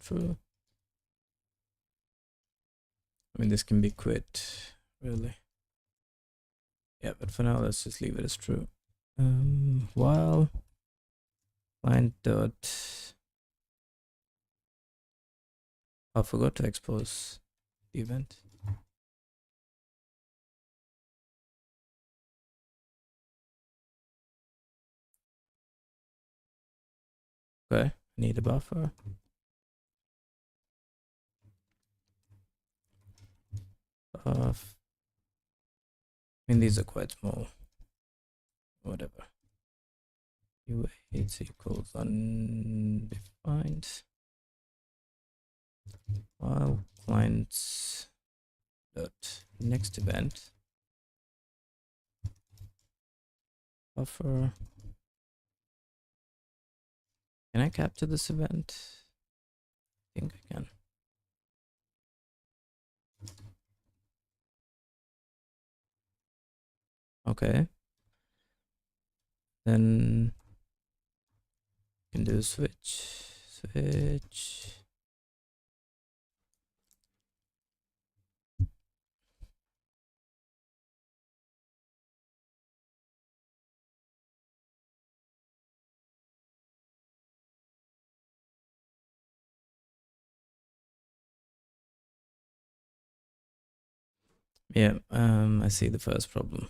true. I mean, this can be quit, really. Yeah, but for now, let's just leave it as true. While client dot. I forgot to expose the event. Okay, need a buffer. I mean, these are quite small. Whatever. U8 equals undefined. while clients dot next event buffer. Can I capture this event? I think I can. Okay. Then can do switch. Yeah, I see the first problem.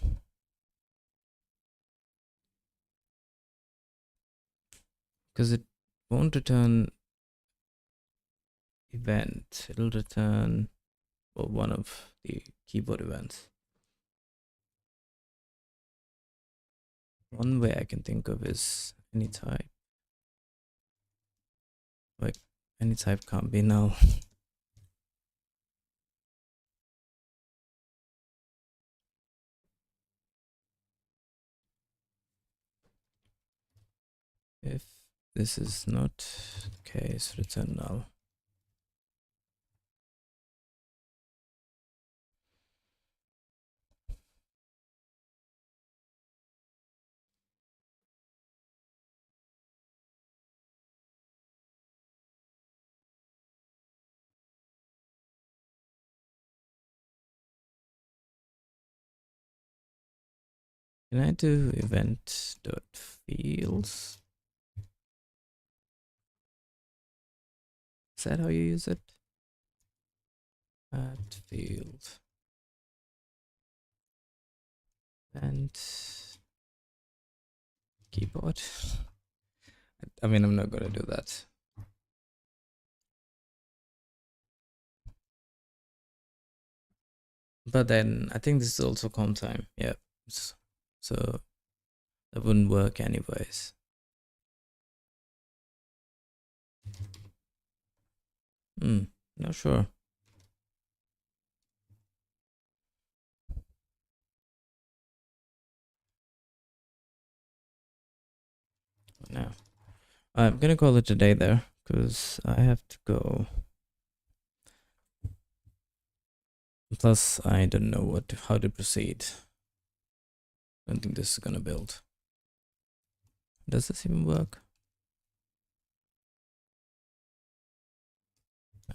Because it won't return event, it'll return, well, one of the keyboard events. One way I can think of is any type. Like, any type can't be null. If this is not the case, return null. Can I do event.fields? Is that how you use it? Add field. And keyboard. I mean, I'm not gonna do that. But then I think this is also comp time. Yeah. So that wouldn't work anyways. Not sure. Now I'm gonna call it a day there because I have to go. Plus, I don't know how to proceed. I don't think this is gonna build. Does this even work?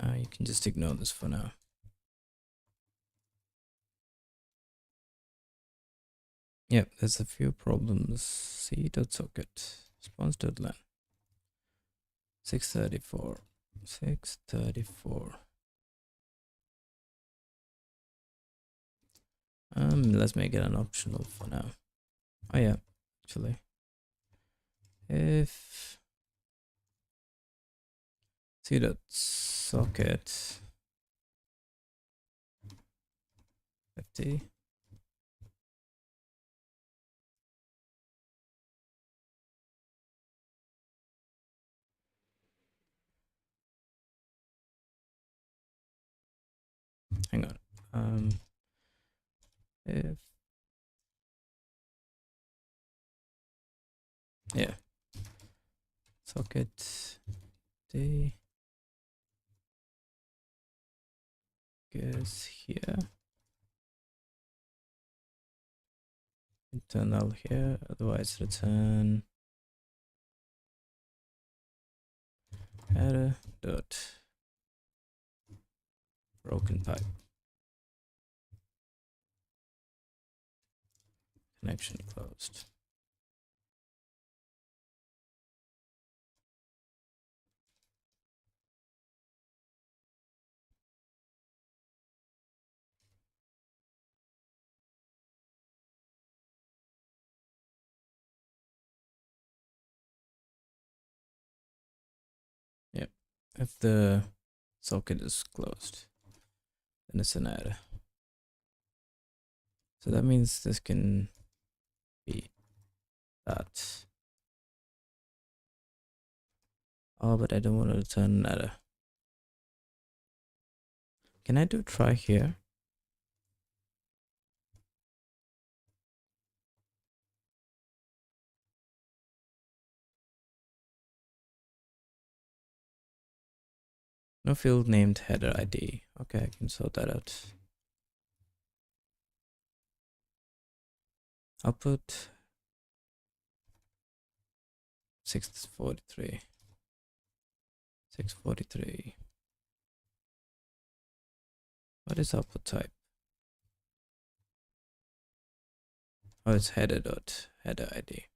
You can just ignore this for now. Yep, there's a few problems. C.socket response.len 634 634. Let's make it an optional for now. Oh yeah, actually, if C.socket 50. Hang on. If yeah, socket D goes here, internal here, otherwise return error dot broken pipe connection closed. Yep, if the socket is closed, then it's an error. So that means this can be that. Oh, but I don't want to return an error. Can I do try here? No field named header ID. Okay, I can sort that out. Output 643. 643. What is output type? Oh, it's header ID.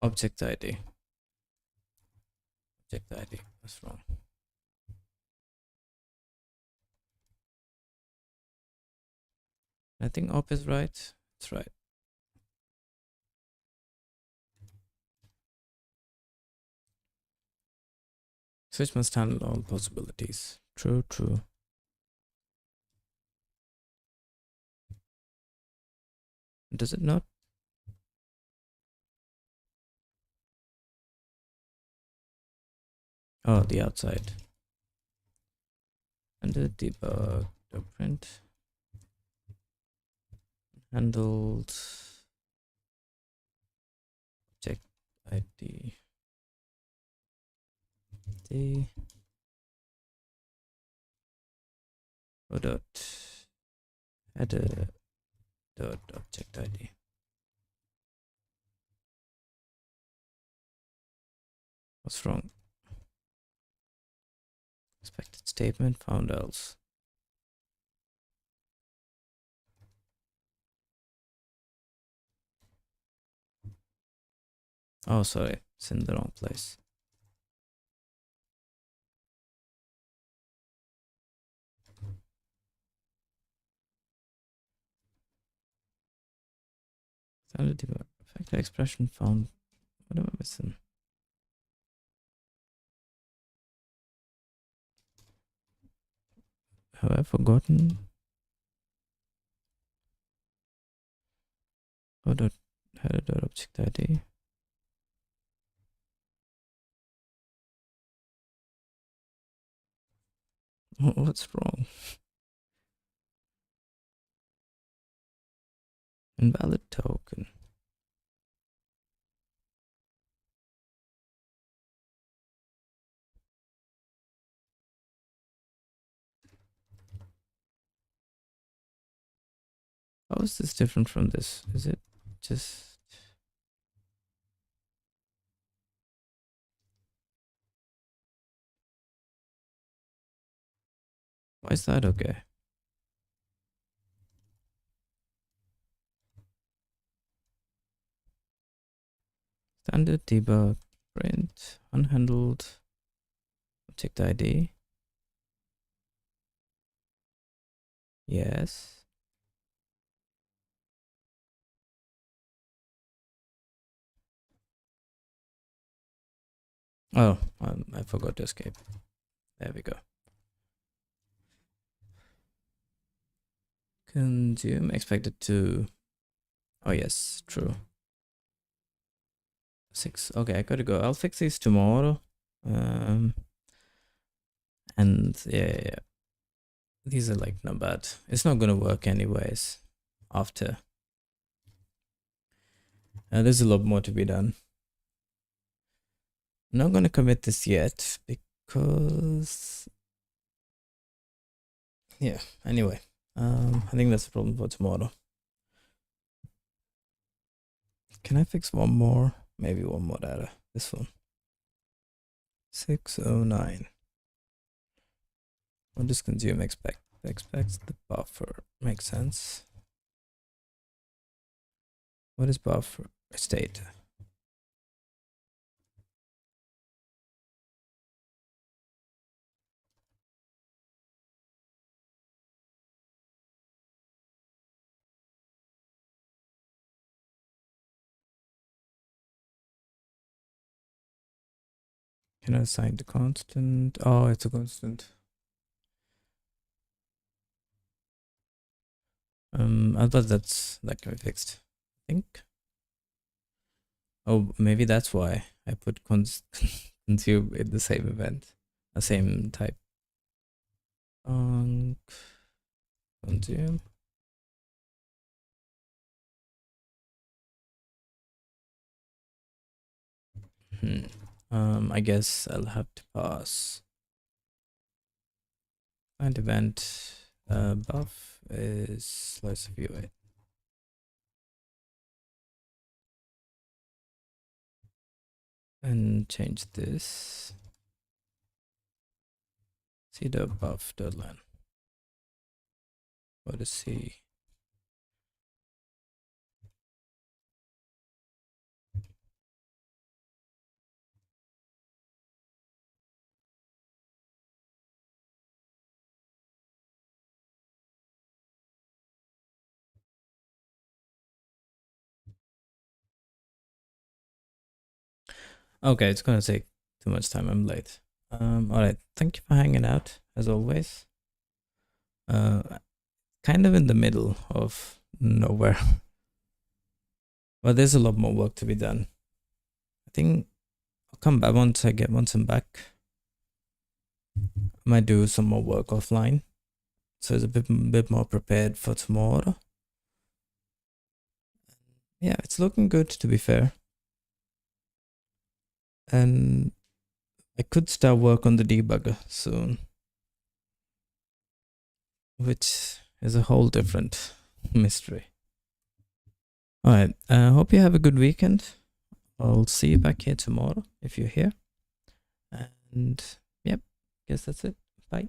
Object ID. Object ID. That's wrong. I think op is right. It's right. Switch must handle all possibilities. True, true. Does it not? Oh, the outside. Under debug, the print handled object ID. The dot header dot object ID. What's wrong? Expected statement found else. Oh, sorry, it's in the wrong place. Standard debug. Effective expression found. What am I missing? Have I forgotten? Oh, dot header dot object ID. Oh, what's wrong? Invalid token. How is this different from this? Is it just... Why is that okay? Standard debug print unhandled object ID. Yes. Oh, I forgot to escape. There we go. Consume expected to... Oh yes, true. 6. Okay, I gotta go. I'll fix these tomorrow. And yeah. These are like not bad. It's not gonna work anyways after. There's a lot more to be done. I'm not gonna commit this yet because... Yeah, anyway. I think that's a problem for tomorrow. Can I fix one more? Maybe one more data. This one. 609. What does consume expect? Expects the buffer. Makes sense. What is buffer state? Can I assign the constant? Oh, it's a constant. I thought that can be fixed. I think. Oh, maybe that's why I put consume in the same event, the same type. Consume. I guess I'll have to pass. Client event buff is slice of UI. And change this. See the buff deadline. What is C? Okay, it's gonna take too much time. I'm late. Alright, thank you for hanging out as always. Kind of in the middle of nowhere. But there's a lot more work to be done. I think I'll come back once I'm back. I might do some more work offline. So it's a bit more prepared for tomorrow. Yeah, it's looking good, to be fair. And I could start work on the debugger soon, which is a whole different mystery. Alright, I hope you have a good weekend. I'll see you back here tomorrow if you're here. And yep, guess that's it. Bye.